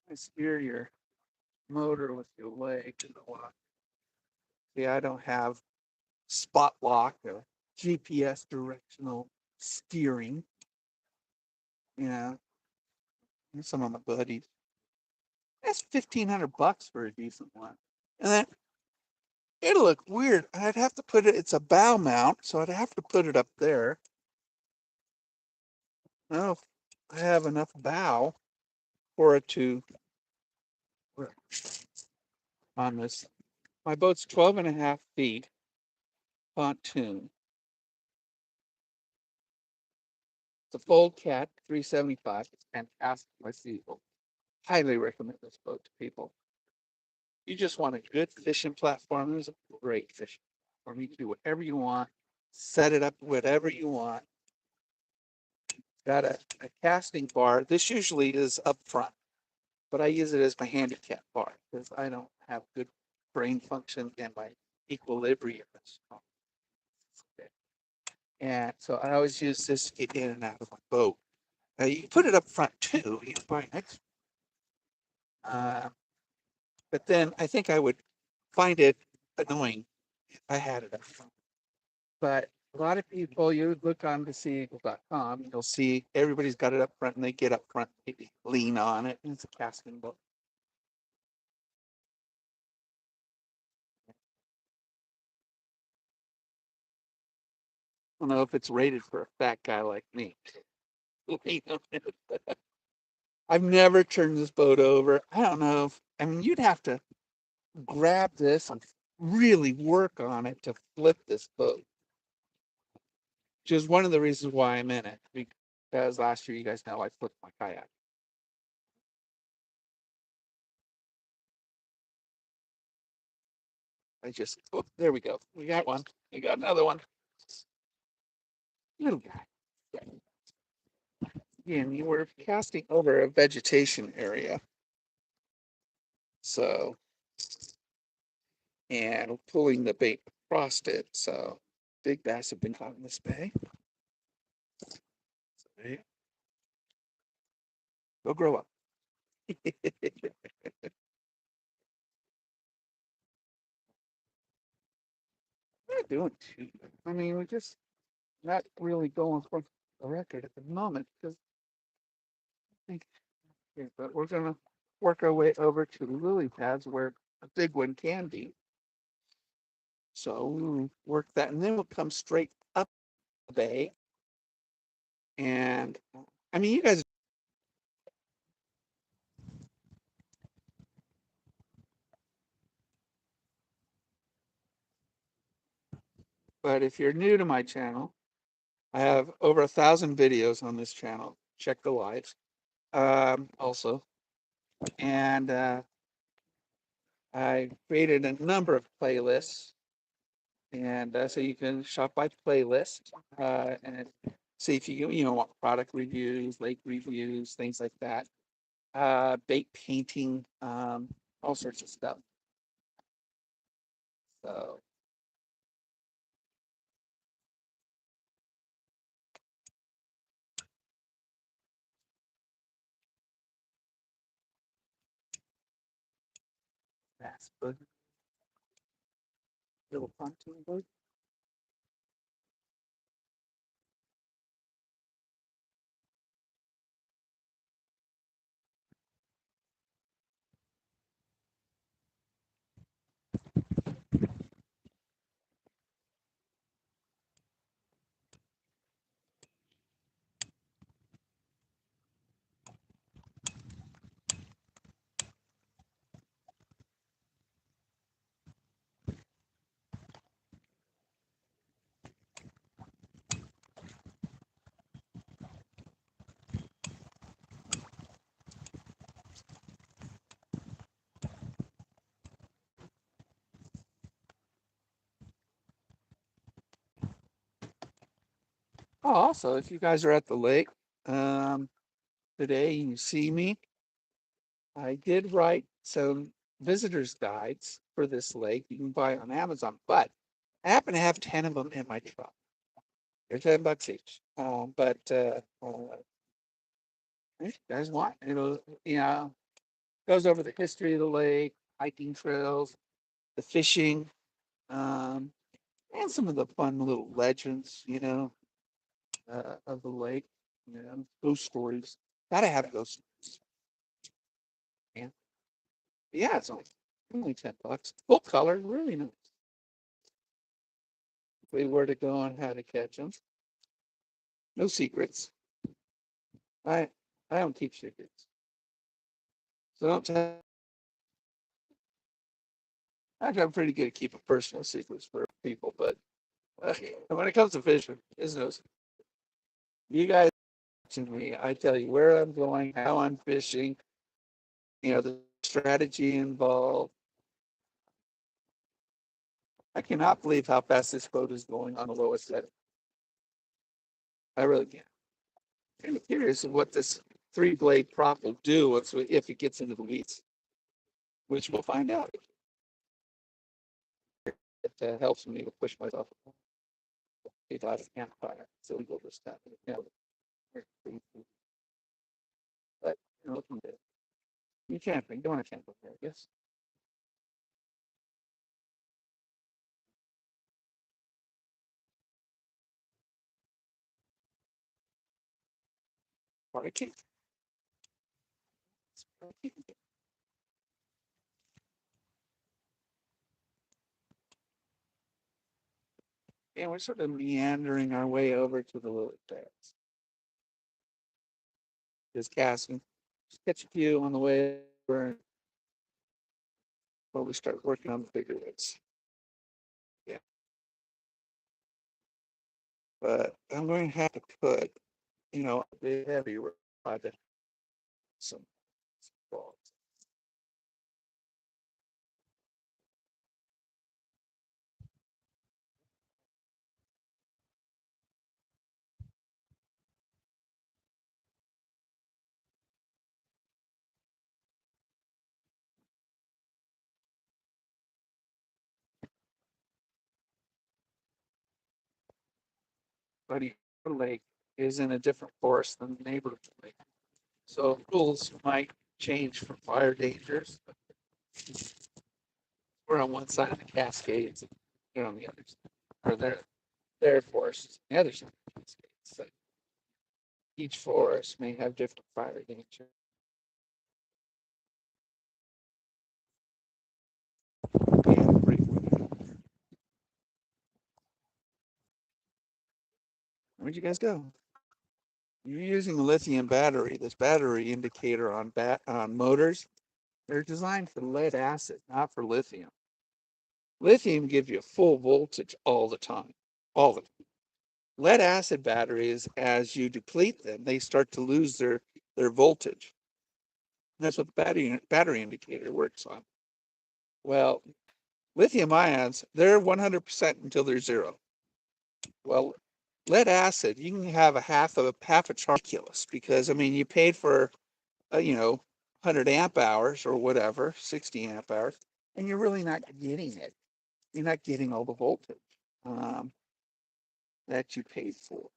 I steer your motor with your leg in the lock. See, I don't have spot lock or GPS directional steering. Some of my buddies. That's $1,500 for a decent one. And then it'll look weird. I'd have to put it, it's a bow mount, so I'd have to put it up there. I don't know if I have enough bow for it to on this. My boat's 12.5 feet pontoon. It's a Fold Cat 375. It's fantastic. I see. Highly recommend this boat to people. You just want a good fishing platform. There's a great fishing platform. You can do whatever you want, set it up whatever you want. Got a casting bar. This usually is up front, but I use it as my handicap bar because I don't have good brain function and my equilibrium. And so I always use this to get in and out of my boat. You can put it up front too. You can buy next. But then I think I would find it annoying if I had it up front. But a lot of people, you look on the seaeagle.com, you'll see everybody's got it up front and they get up front, they lean on it, and it's a casting boat. I don't know if it's rated for a fat guy like me. I've never turned this boat over. I don't know if, I mean, you'd have to grab this and really work on it to flip this boat. Which is one of the reasons why I'm in it. Because last year, you guys know I flipped my kayak. Oh, there we go. We got one. We got another one. Little guy. Again, you were casting over a vegetation area. So, and pulling the bait across it. So big bass have been caught in this bay. So, go grow up. Not doing too good. I mean, we're just not really going for the record at the moment because I think, yeah, but we're gonna work our way over to the lily pads where a big one can be. So we'll work that, and then we'll come straight up the bay. And I mean, you guys, but if you're new to my channel, I have over 1,000 videos on this channel. Check the lives, also, and I created a number of playlists, and so you can shop by playlist and see if you know want product reviews, lake reviews, things like that, bait painting, all sorts of stuff. So that's good. Little pontoon boat. Oh, also, if you guys are at the lake um, today and you see me, I did write some visitors guides for this lake. You can buy on Amazon, but I happen to have 10 of them in my truck. They're $10 each. If you guys want, it'll, goes over the history of the lake, hiking trails, the fishing, um, and some of the fun little legends, of the lake, ghost stories. Gotta have ghost stories. Yeah, yeah, it's only $10. Full color, really nice. If we were to go on how to catch them, no secrets. I I don't keep secrets, so don't tell. Actually, I'm pretty good at keeping personal secrets for people, but when it comes to fishing, it's no. You guys watching me, I tell you where I'm going, how I'm fishing, the strategy involved. I cannot believe how fast this boat is going on the lowest setting. I really can't. I'm curious of what this three-blade prop will do if it gets into the weeds, which we'll find out. It helps me to push myself out of campfire. So we go this time. But looking good. You camping, don't want to camp up there, I guess. Barbecue. And we're sort of meandering our way over to the lily pads. Just casting. Just catch a few on the way over before we start working on the bigger ones. Yeah. But I'm going to have to put, a bit heavier rod, some balls. buddy lake is in a different forest than the neighborhood lake. So rules might change for fire dangers. We're on one side of the Cascades, and they're on the other side, or their forests on the other side of the Cascades. So each forest may have different fire danger. Where'd you guys go? You're using a lithium battery. This battery indicator on motors, they're designed for lead acid, not for lithium. Lithium gives you full voltage all the time, all the time. Lead acid batteries, as you deplete them, they start to lose their voltage. That's what the battery indicator works on. Well, lithium ions, they're 100% until they're zero. Well, lead acid, you can have half a charge because I mean you paid for 100 amp hours or whatever, 60 amp hours, and you're really not getting it. You're not getting all the voltage um, that you paid for.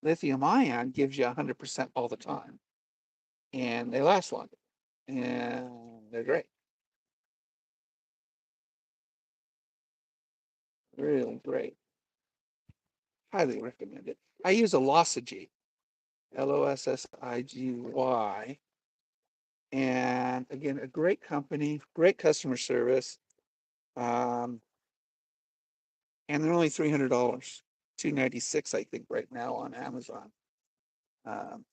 Lithium ion gives you 100% all the time, and they last longer, and they're great. Really great. Highly recommend it. I use a Lossigy, Lossigy, and again, a great company, great customer service, um, and they're only $300, $296, I think, right now on Amazon. Um,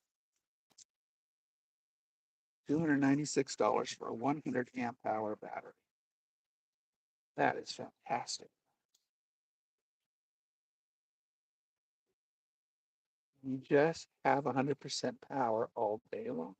$296 for a 100 amp hour battery. That is fantastic. You just have 100% power all day long.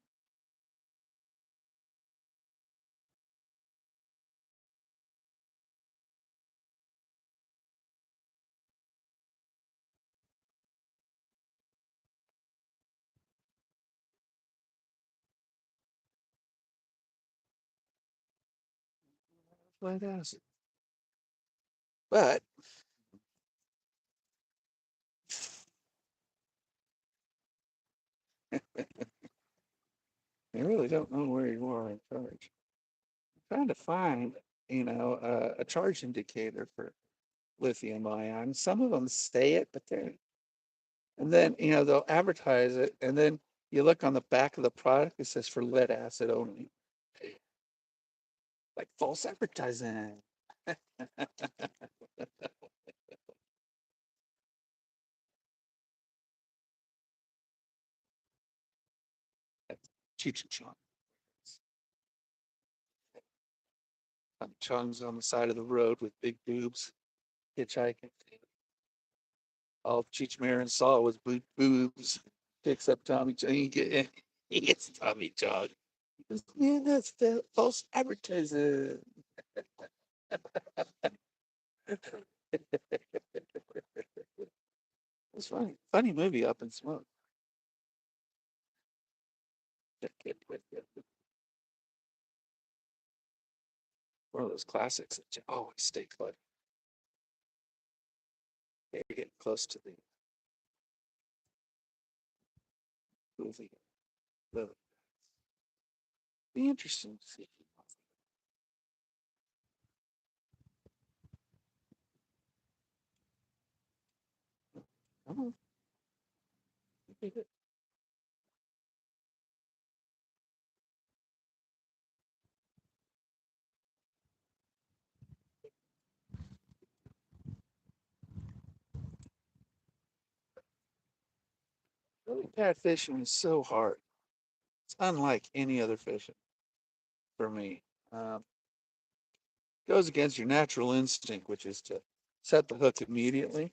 Lead acid. But I really don't know where you are in charge. I'm trying to find, a charge indicator for lithium ion. Some of them say it, but and then, they'll advertise it. And then you look on the back of the product, it says for lead acid only. Like false advertising. Cheech and Chong. Chong's on the side of the road with big boobs, hitchhiking. All Cheech Marin saw was boobs. Picks up Tommy Chong. He gets Tommy Chong. He goes, man, that's false advertising. It's funny. Funny movie, Up in Smoke. One of those classics that you always stay funny. You're getting close to the movie. It'll be interesting to see. Oh, really, catfishing is so hard. It's unlike any other fishing for me. Um, Goes against your natural instinct, which is to set the hook immediately.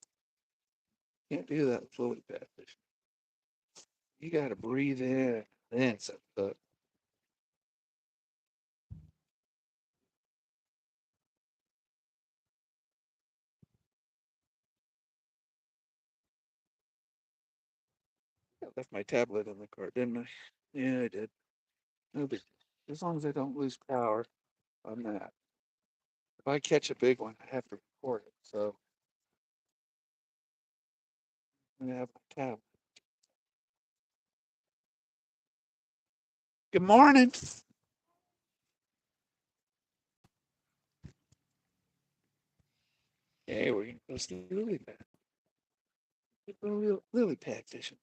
Can't do that with fluid catfish. You got to breathe in, then set the hook. I left my tablet in the car, didn't I? Yeah, I did. No big deal. As long as I don't lose power on that. If I catch a big one, I have to record it. So I'm gonna have my tab. Good morning. Hey, we're gonna go see lily pad. Lily pad fishing.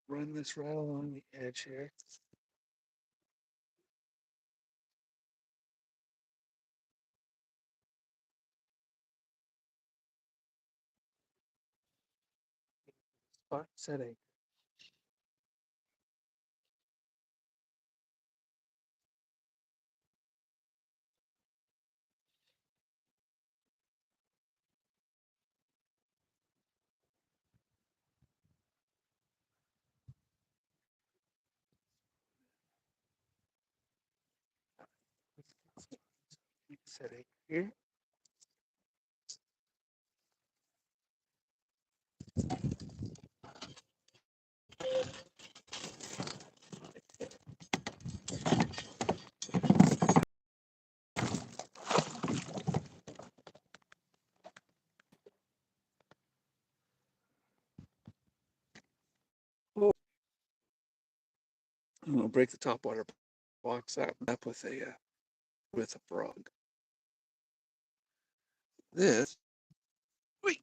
Run this right along the edge here. Spot setting. Setting here. Oh, I'm gonna break the top water box out up with a frog. This, wait,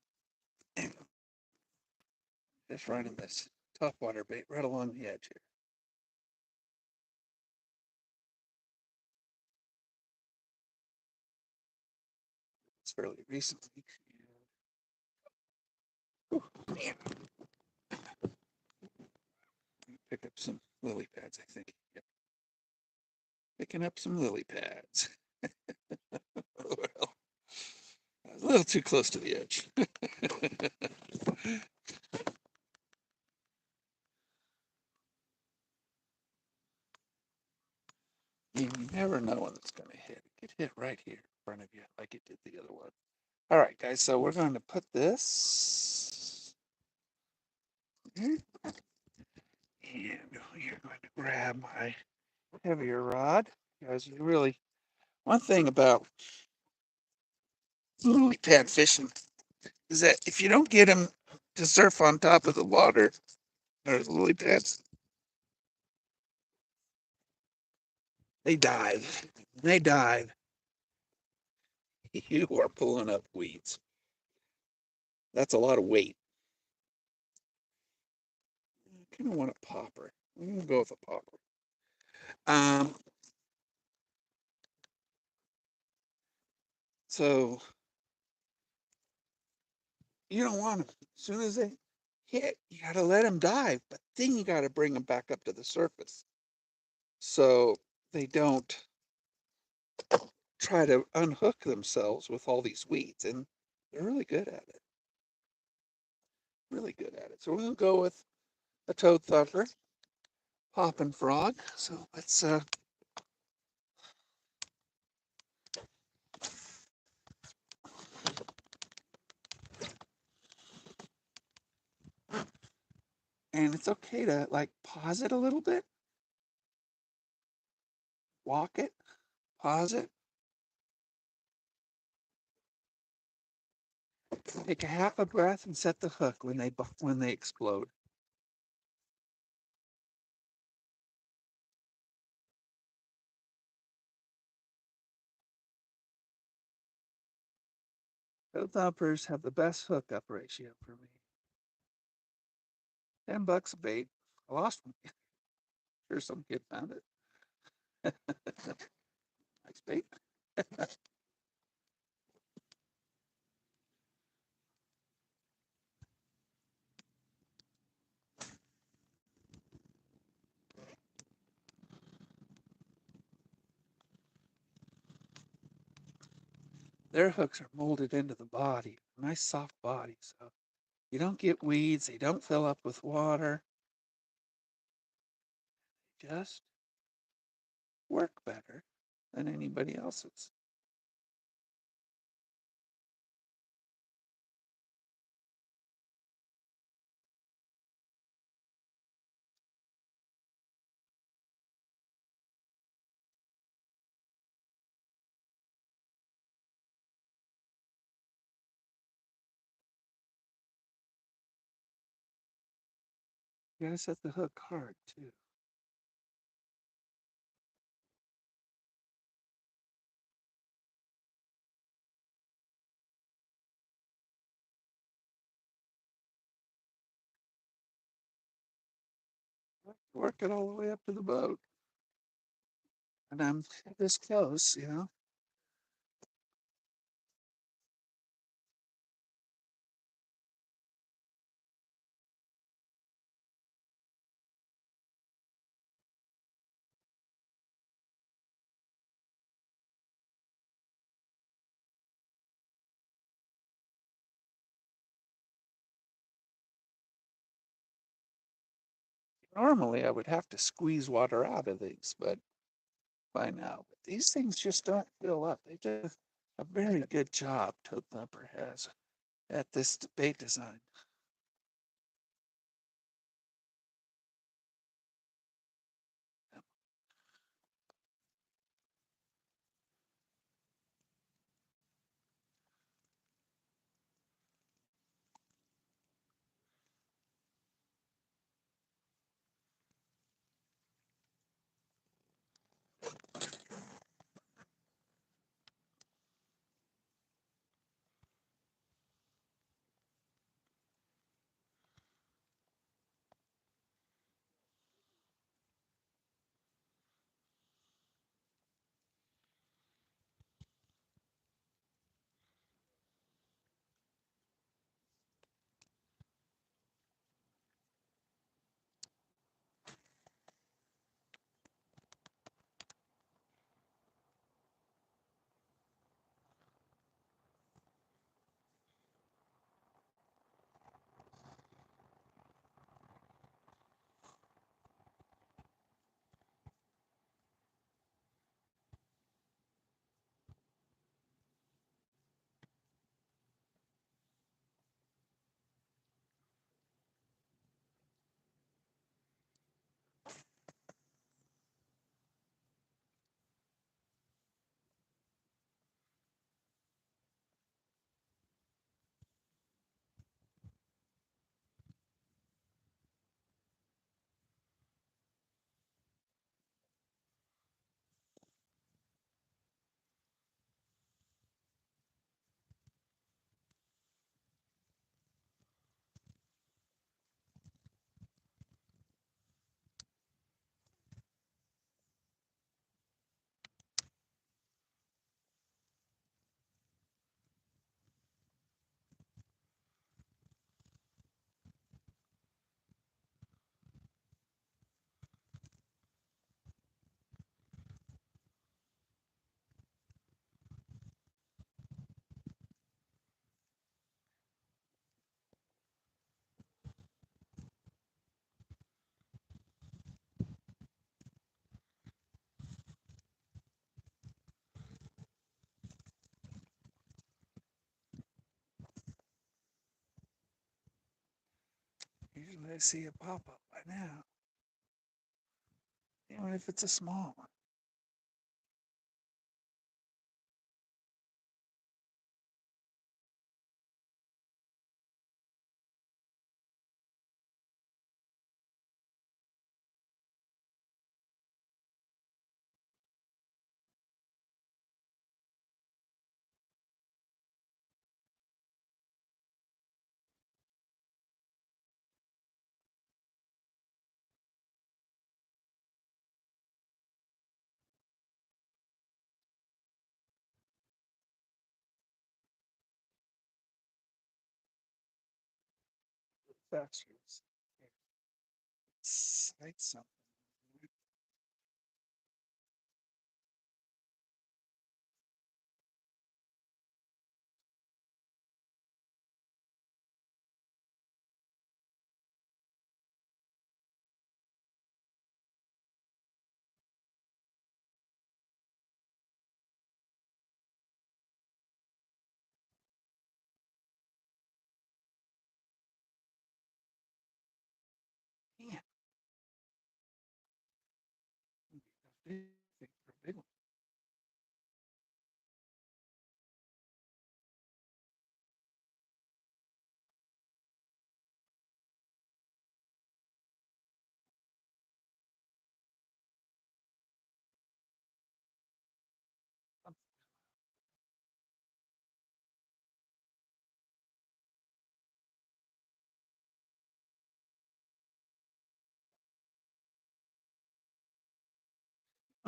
just running this top water bait right along the edge here. It's fairly recently. Oh, man. Pick up some lily pads, I think. Yep. Picking up some lily pads. Well, I was a little too close to the edge. You never know when it's going to hit. It could hit right here in front of you like it did the other one. All right, guys, so we're going to put this here. And you're going to grab my heavier rod. Guys, one thing about lily pad fishing is that if you don't get them to surf on top of the water, or the lily pads, they dive. They dive. You are pulling up weeds. That's a lot of weight. I kind of want a popper. I'm going to go with a popper. So you don't want them. As soon as they hit, you got to let them dive, but then you got to bring them back up to the surface so they don't try to unhook themselves with all these weeds. And they're really good at it. Really good at it. So we'll go with a toad thumper, popping frog. So let's and it's okay to like pause it a little bit, walk it, pause it, take a half a breath, and set the hook when they explode. Toad thumpers have the best hookup ratio for me. $10 a bait. I lost one. Sure, some kid found it. Nice bait. Their hooks are molded into the body, nice soft body, so you don't get weeds. They don't fill up with water. They just work better than anybody else's. You gotta set the hook hard too. Work it all the way up to the boat. And I'm this close, you know. Normally I would have to squeeze water out of these, but by now, but these things just don't fill up. They do a very good job, Toad Thumper has at this bait design. Usually I see it pop up by now, even if it's a small one. Faster. Sight something. Yeah. Big, big one.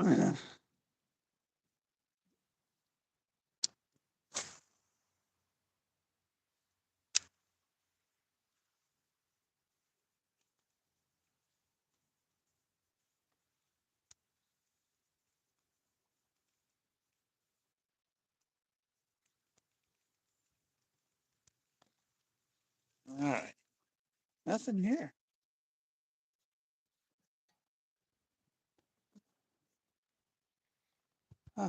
All right. Nothing here. Huh.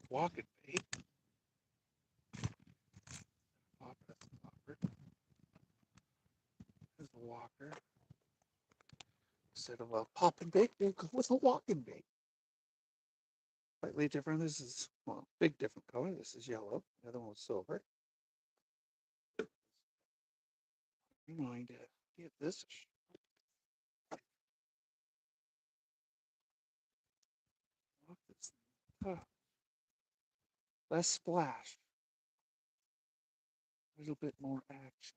Walking bait. Popper. There's a walker. Instead of a popping bait, we'll go with a walking bait. Slightly different. This is, well, big different color. This is yellow. The other one was silver. I'm going to give this a shot. Less splash. A little bit more action.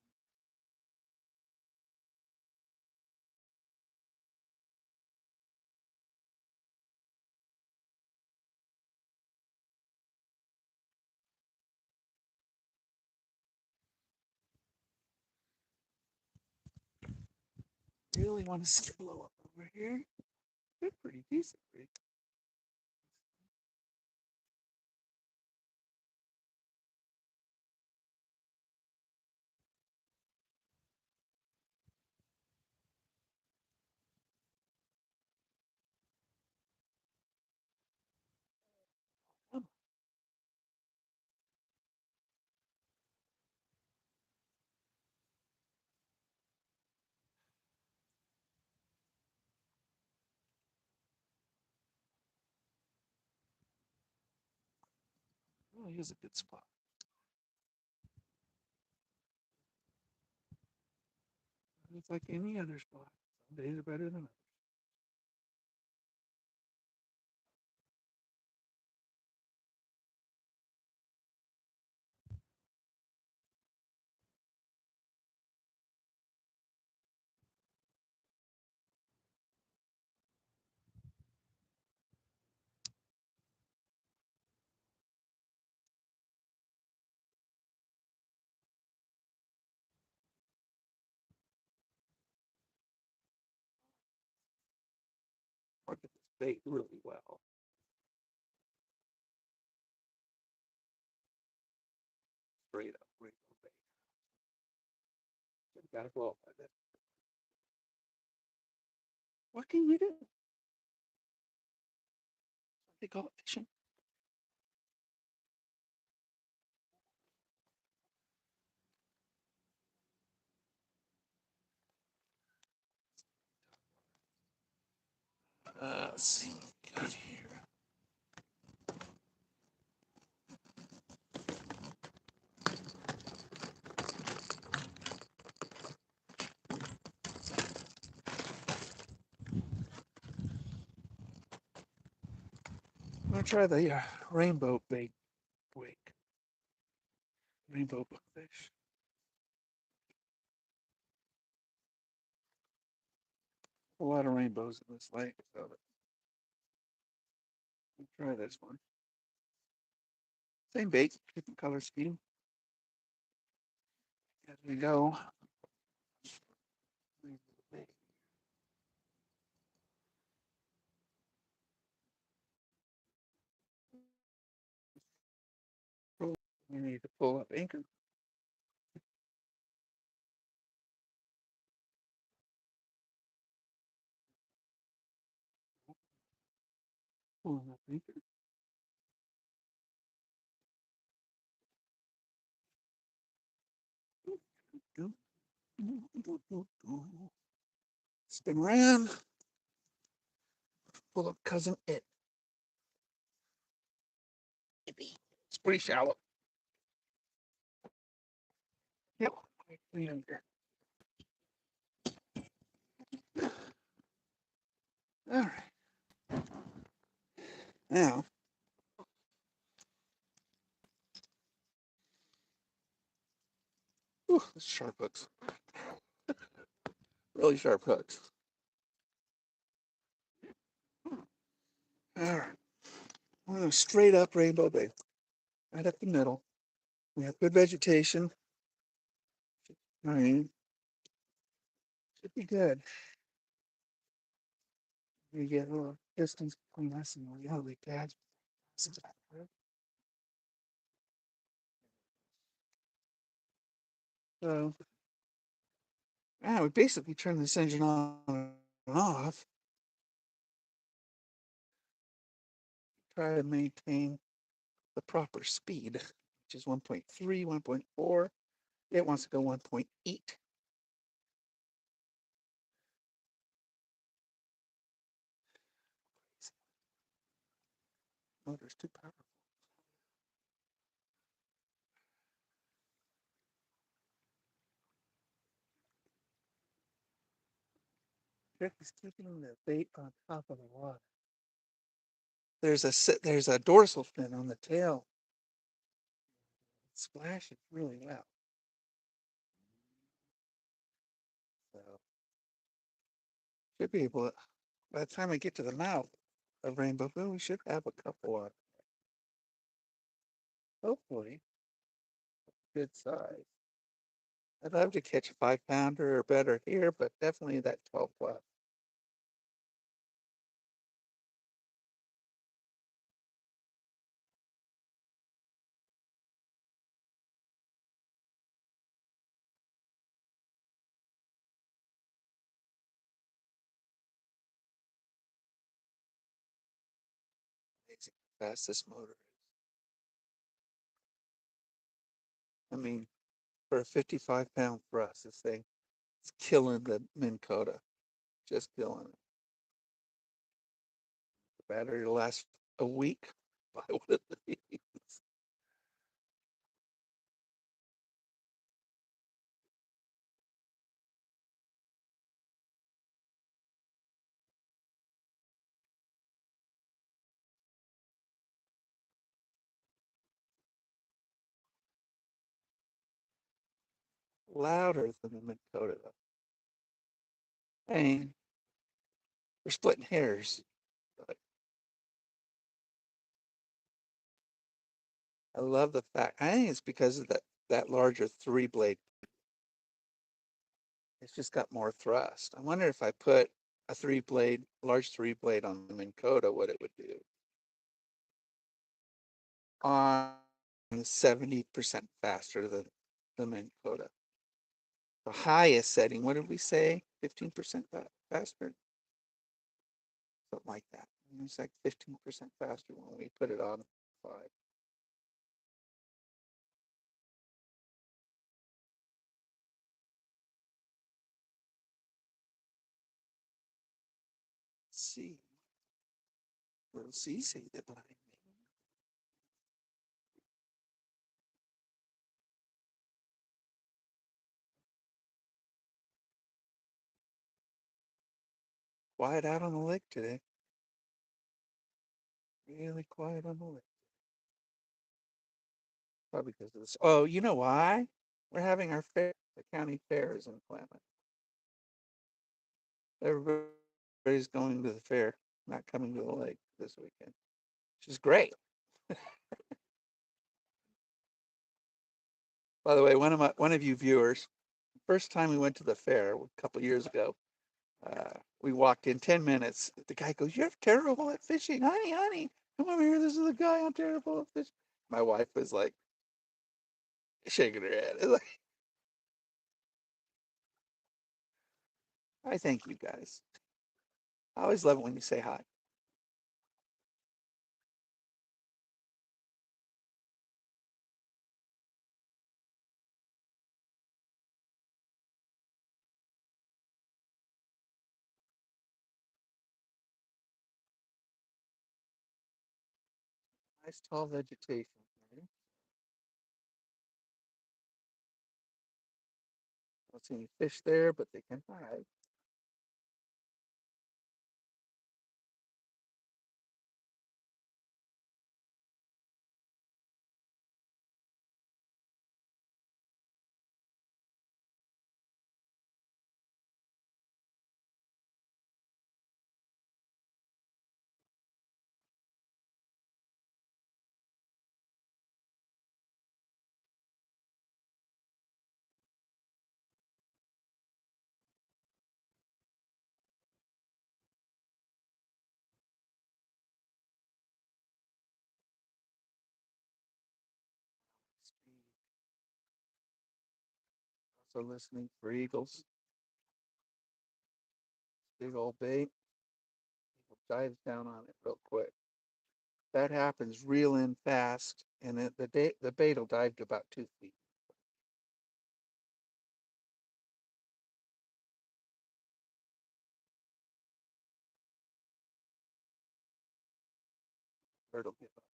Really want to see it blow up over here. They're pretty decent. Right? Oh, here's a good spot. It's like any other spot. Some days are better than others. Market this bait really well. Straight up rainbow bait. So you gotta blow up by that. What can you do? They call it fishing. Let's see what we got here. I'm gonna try the rainbow bait wake. Rainbow bookfish. A lot of rainbows in this lake, so I'll try this one. Same bait, different color scheme. As we go. We need to pull up anchor. Pulling up anchor. Spin around. Pull up cousin it. It's pretty shallow. Yep. All right. Now, Whew, sharp hooks. Really sharp hooks. All right. We're going straight up Rainbow Bay. Right up the middle. We have good vegetation. I mean, should be good. We get a little distance between us and the other pads. So, yeah, we basically turn this engine on and off. Try to maintain the proper speed, which is 1.3, 1.4. It wants to go 1.8. Motor's too powerful. Trick is keeping the bait on top of the water. There's a dorsal fin on the tail. It splashes really well. So should be able to, by the time I get to the mouth of Rainbow Blue, we should have a couple on. Hopefully, good size. I'd love to catch a 5-pounder or better here, but definitely that 12 plus. Amazing how fast this motor is. I mean, for a 55-pound thrust, this thing is killing the Minn Kota. Just killing it. The battery will last a week. Buy one of these. Louder than the Minn Kota, though. I mean, we're splitting hairs. But I love the fact. I think it's because of that larger 3-blade. It's just got more thrust. I wonder if I put a large 3-blade on the Minn Kota, what it would do. On 70% faster than the Minn Kota. The highest setting, what did we say? 15% faster? Something like that. It's like 15% faster when we put it on 5. Let's see. We'll see, say that behind me. Quiet out on the lake today. Really quiet on the lake. Probably because of this. Oh, you know why? We're having our fair. The county fair is in Klamath. Everybody's going to the fair, not coming to the lake this weekend, which is great. By the way, one of you viewers, first time we went to the fair a couple years ago, we walked in 10 minutes. The guy goes, "You're terrible at fishing, honey. Come over here. This is the guy. I'm terrible at fishing." My wife was like shaking her head. Like, I thank you guys. I always love it when you say hi. Nice tall vegetation. Right? Don't see any fish there, but they can hide. also listening for eagles. Big old bait. Dives down on it real quick. That happens, reel in fast, and the bait will dive to about 2 feet. Or it'll give up.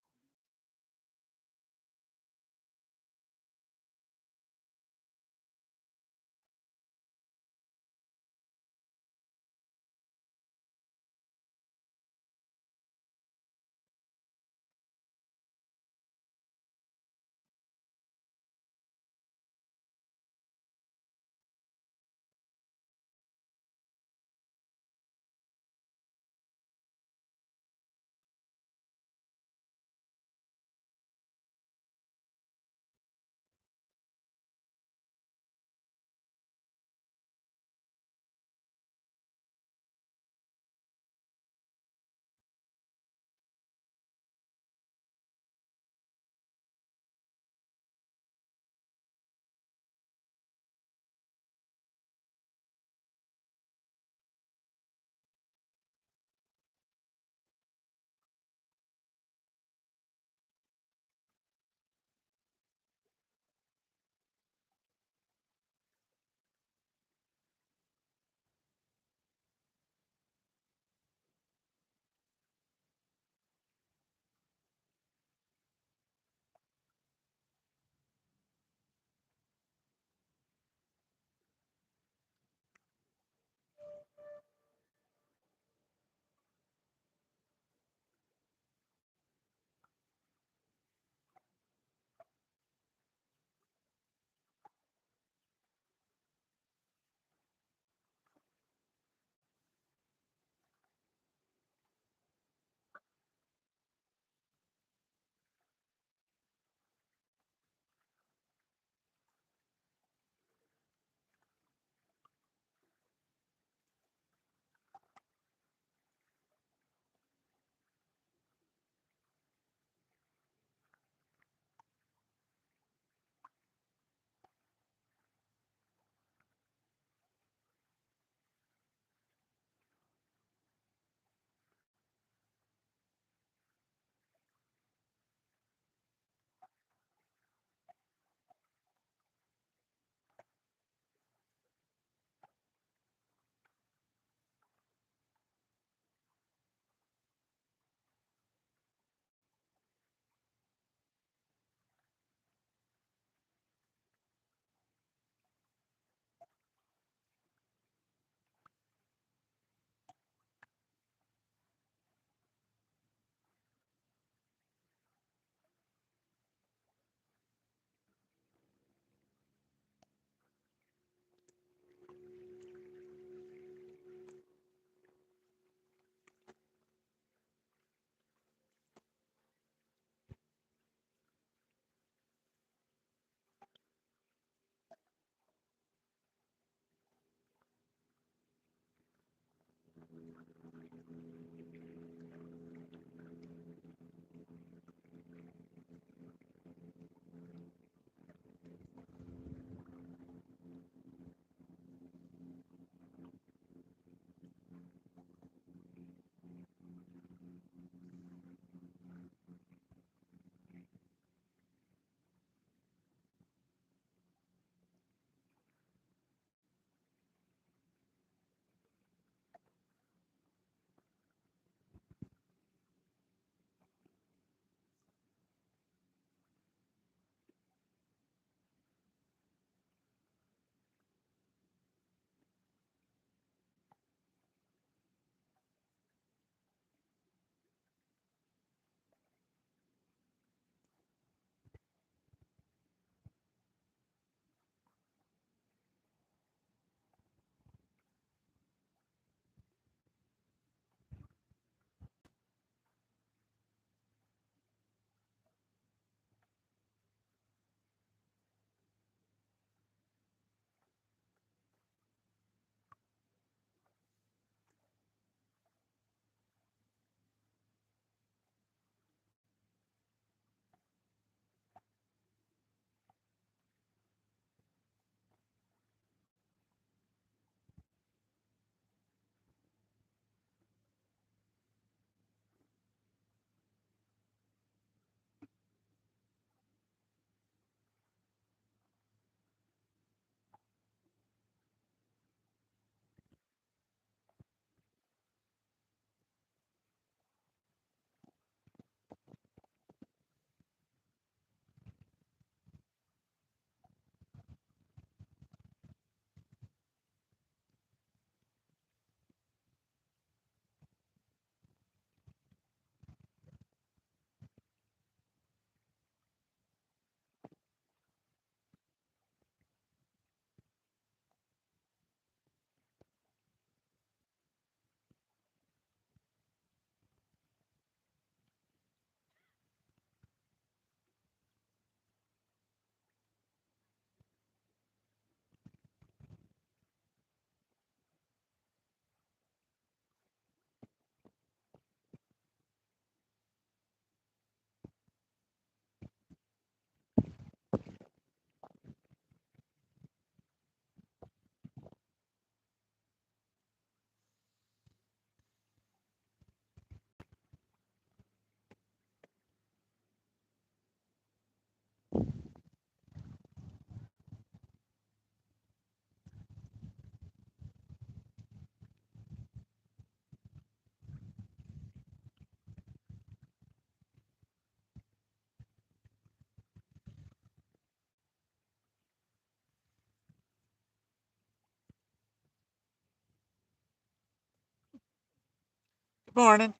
Morning.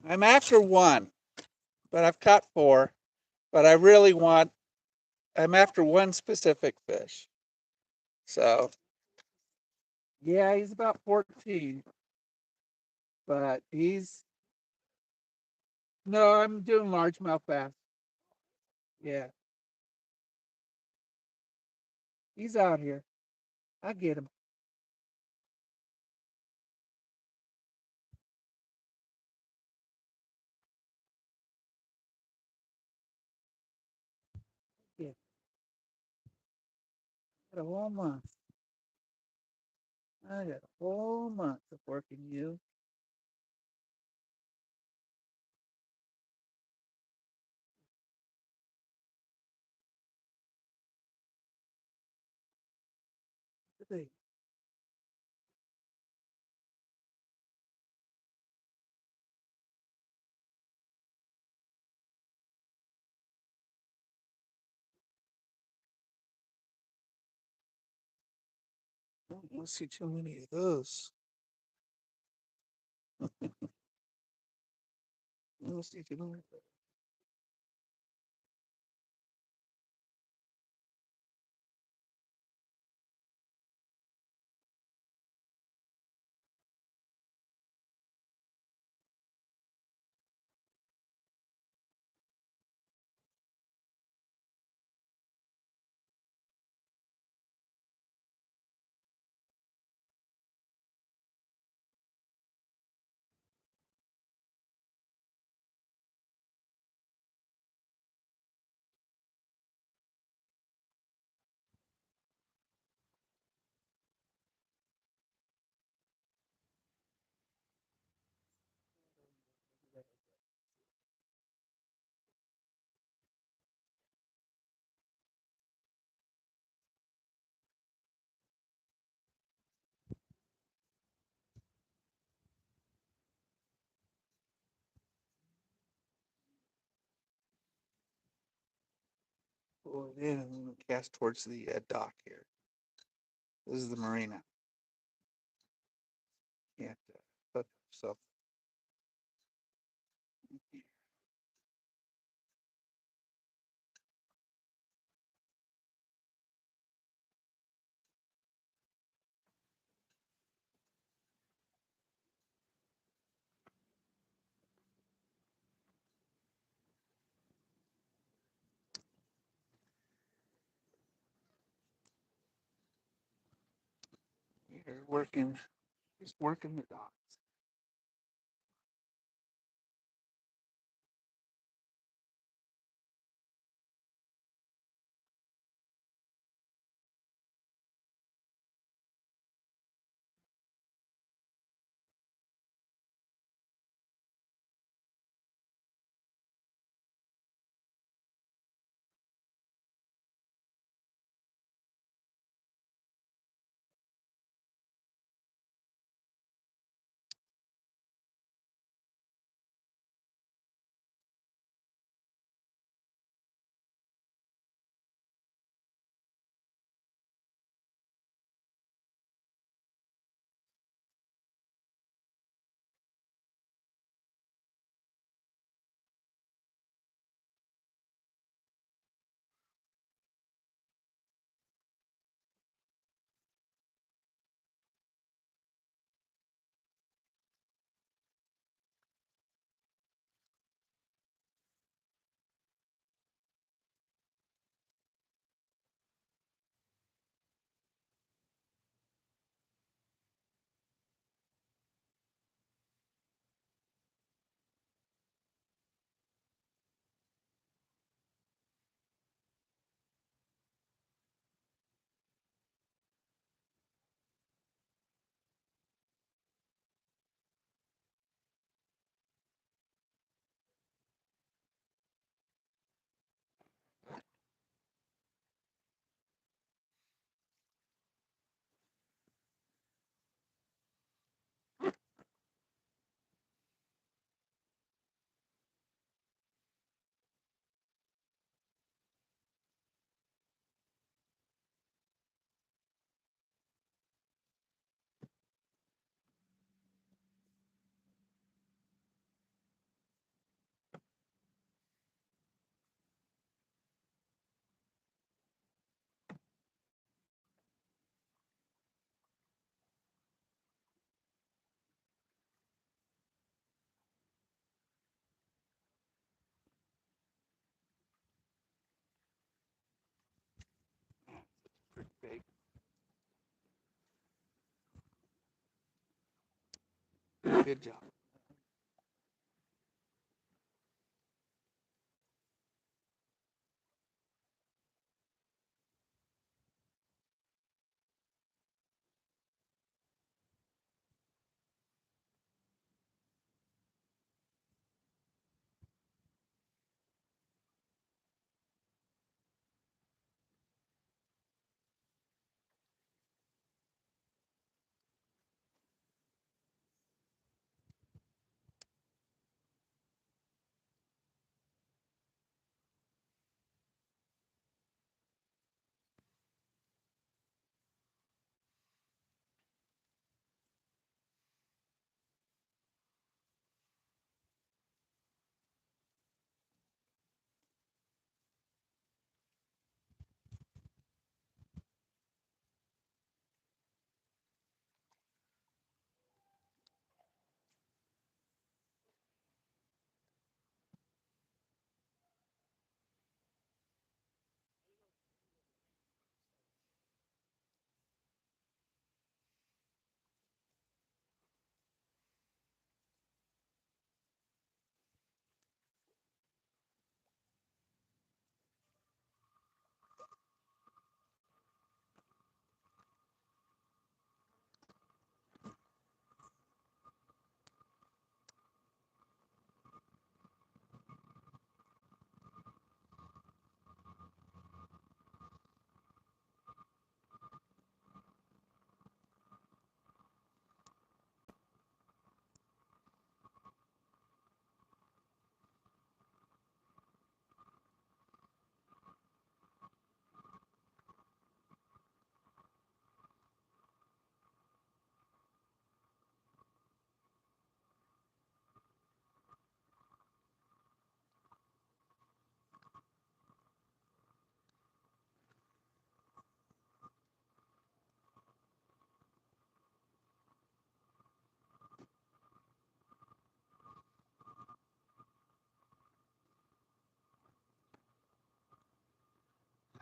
I'm after one, but I've caught four. But I really want, I'm after one specific fish. So, yeah, he's about 14, but no, I'm doing largemouth bass. Yeah, he's out here. I get him. Yeah, got a whole month. I got a whole month of working you. Today. I don't want to see too many of those. I don't see too many of those. Pull it in and cast towards the dock here. This is the marina. Can't hook so you're working, just working the docks. Good job.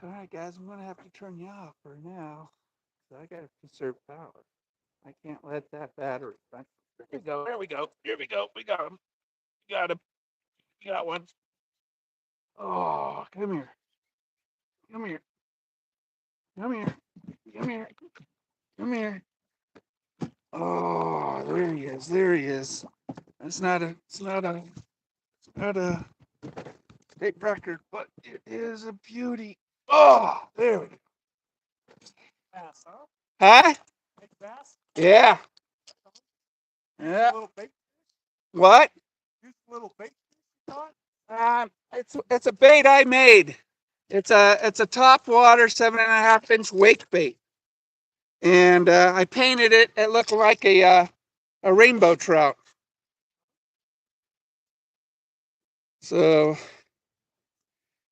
All right, guys, I'm going to have to turn you off for now. So I got to conserve power. I can't let that battery run. There we go. There we go. Here we go. We got him. We got him. We got one. Oh, come here. Come here. Come here. Come here. Come here. Oh, there he is. There he is. It's not a state record, but it is a beauty. Oh, there we go. Bass, huh? Huh? Big bass? Yeah. Yeah. Little bait, What? just little bait you caught? It's a bait I made. It's a top water 7.5 inch wake bait, and I painted it. It looked like a rainbow trout. So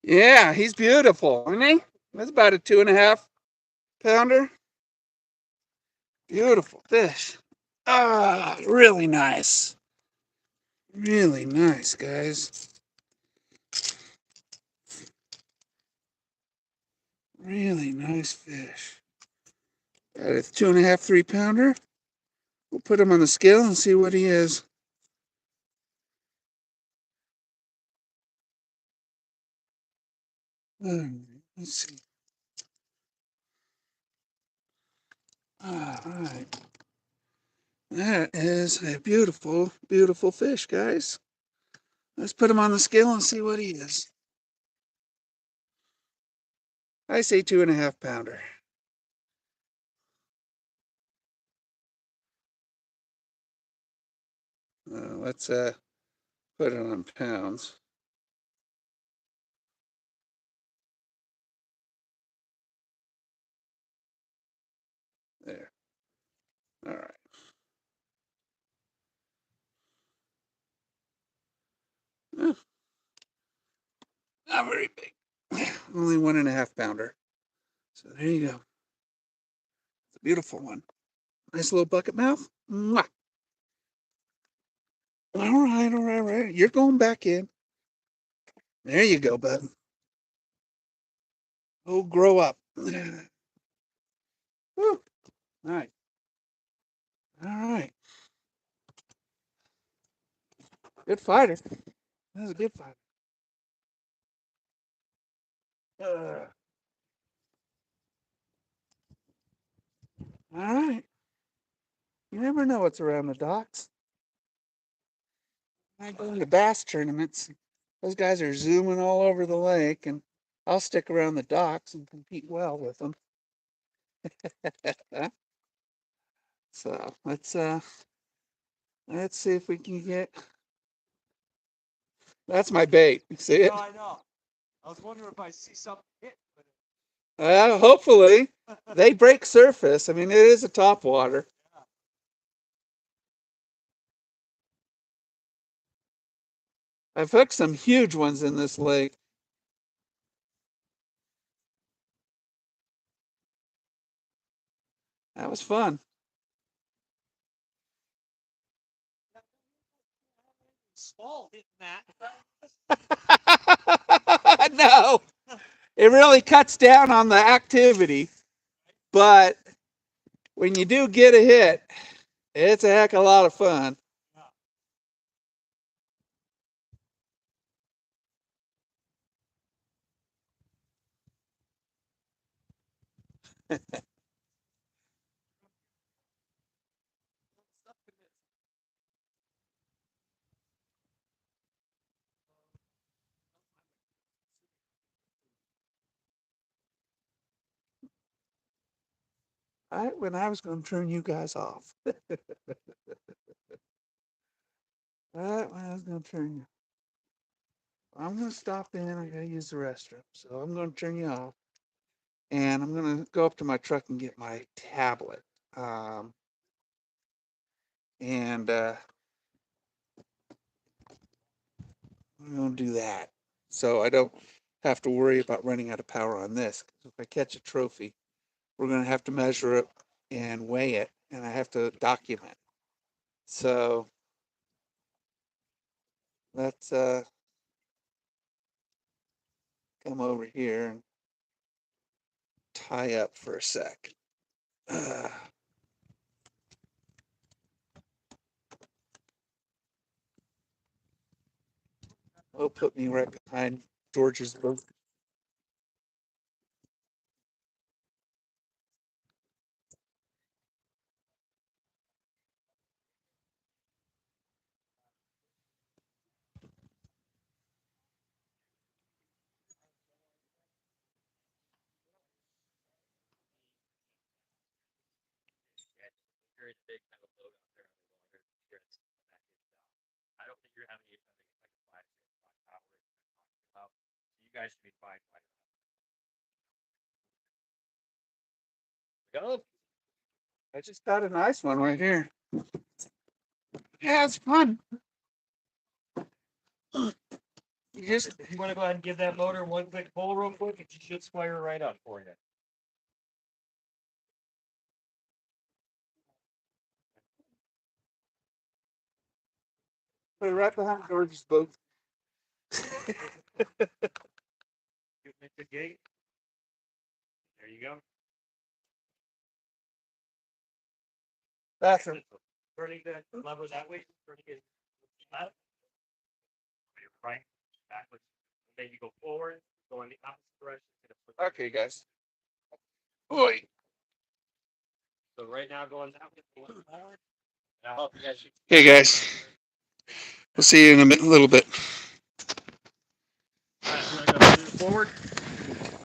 yeah, he's beautiful, isn't he? That's about a 2.5 pounder. Beautiful fish. Ah, really nice. Really nice, guys. Really nice fish. Got a 2.5, 3 pounder. We'll put him on the scale and see what he is. Let's see. All right. That is a beautiful, beautiful fish, guys. Let's put him on the scale and see what he is. I say 2.5 pounder. Let's put it on pounds. There. All right. Eh, not very big. Only 1.5 pounder. So there you go. It's a beautiful one. Nice little bucket mouth. Mwah. All right, all right, all right. You're going back in. There you go, bud. Oh, grow up. Woo. All right. All right. Good fighter. That was a good fighter. All right. You never know what's around the docks. I go into bass tournaments. Those guys are zooming all over the lake, and I'll stick around the docks and compete well with them. So let's see if we can get. That's my bait. See it? No, I know. I was wondering if I see something hit. Hopefully they break surface. I mean, it is a top water. I've hooked some huge ones in this lake. That was fun. Small hitting that. No, it really cuts down on the activity. But when you do get a hit, it's a heck of a lot of fun. When I was going to turn you guys off. Right when I was going to turn you. I'm going to stop in. I got to use the restroom. So I'm going to turn you off. And I'm going to go up to my truck and get my tablet. And I'm going to do that. So I don't have to worry about running out of power on this. If I catch a trophy, we're going to have to measure it and weigh it. And I have to document. So let's come over here and tie up for a sec. It'll put me right behind George's boat. You guys should be fine. Go. I just got a nice one right here. Yeah, it's fun. You just You want to go ahead and give that motor one quick pull real quick, and she should square right up for you. put it right behind George's boat. Shooting at the gate. There you go. Bathroom. Turning the lever that way. Turning it left. Right. Backwards. Then you go forward. Go in the opposite direction. Okay, guys. Oi. So right now going that way. Going forward. Now, you guys. Hey, guys. We'll see you in a little bit.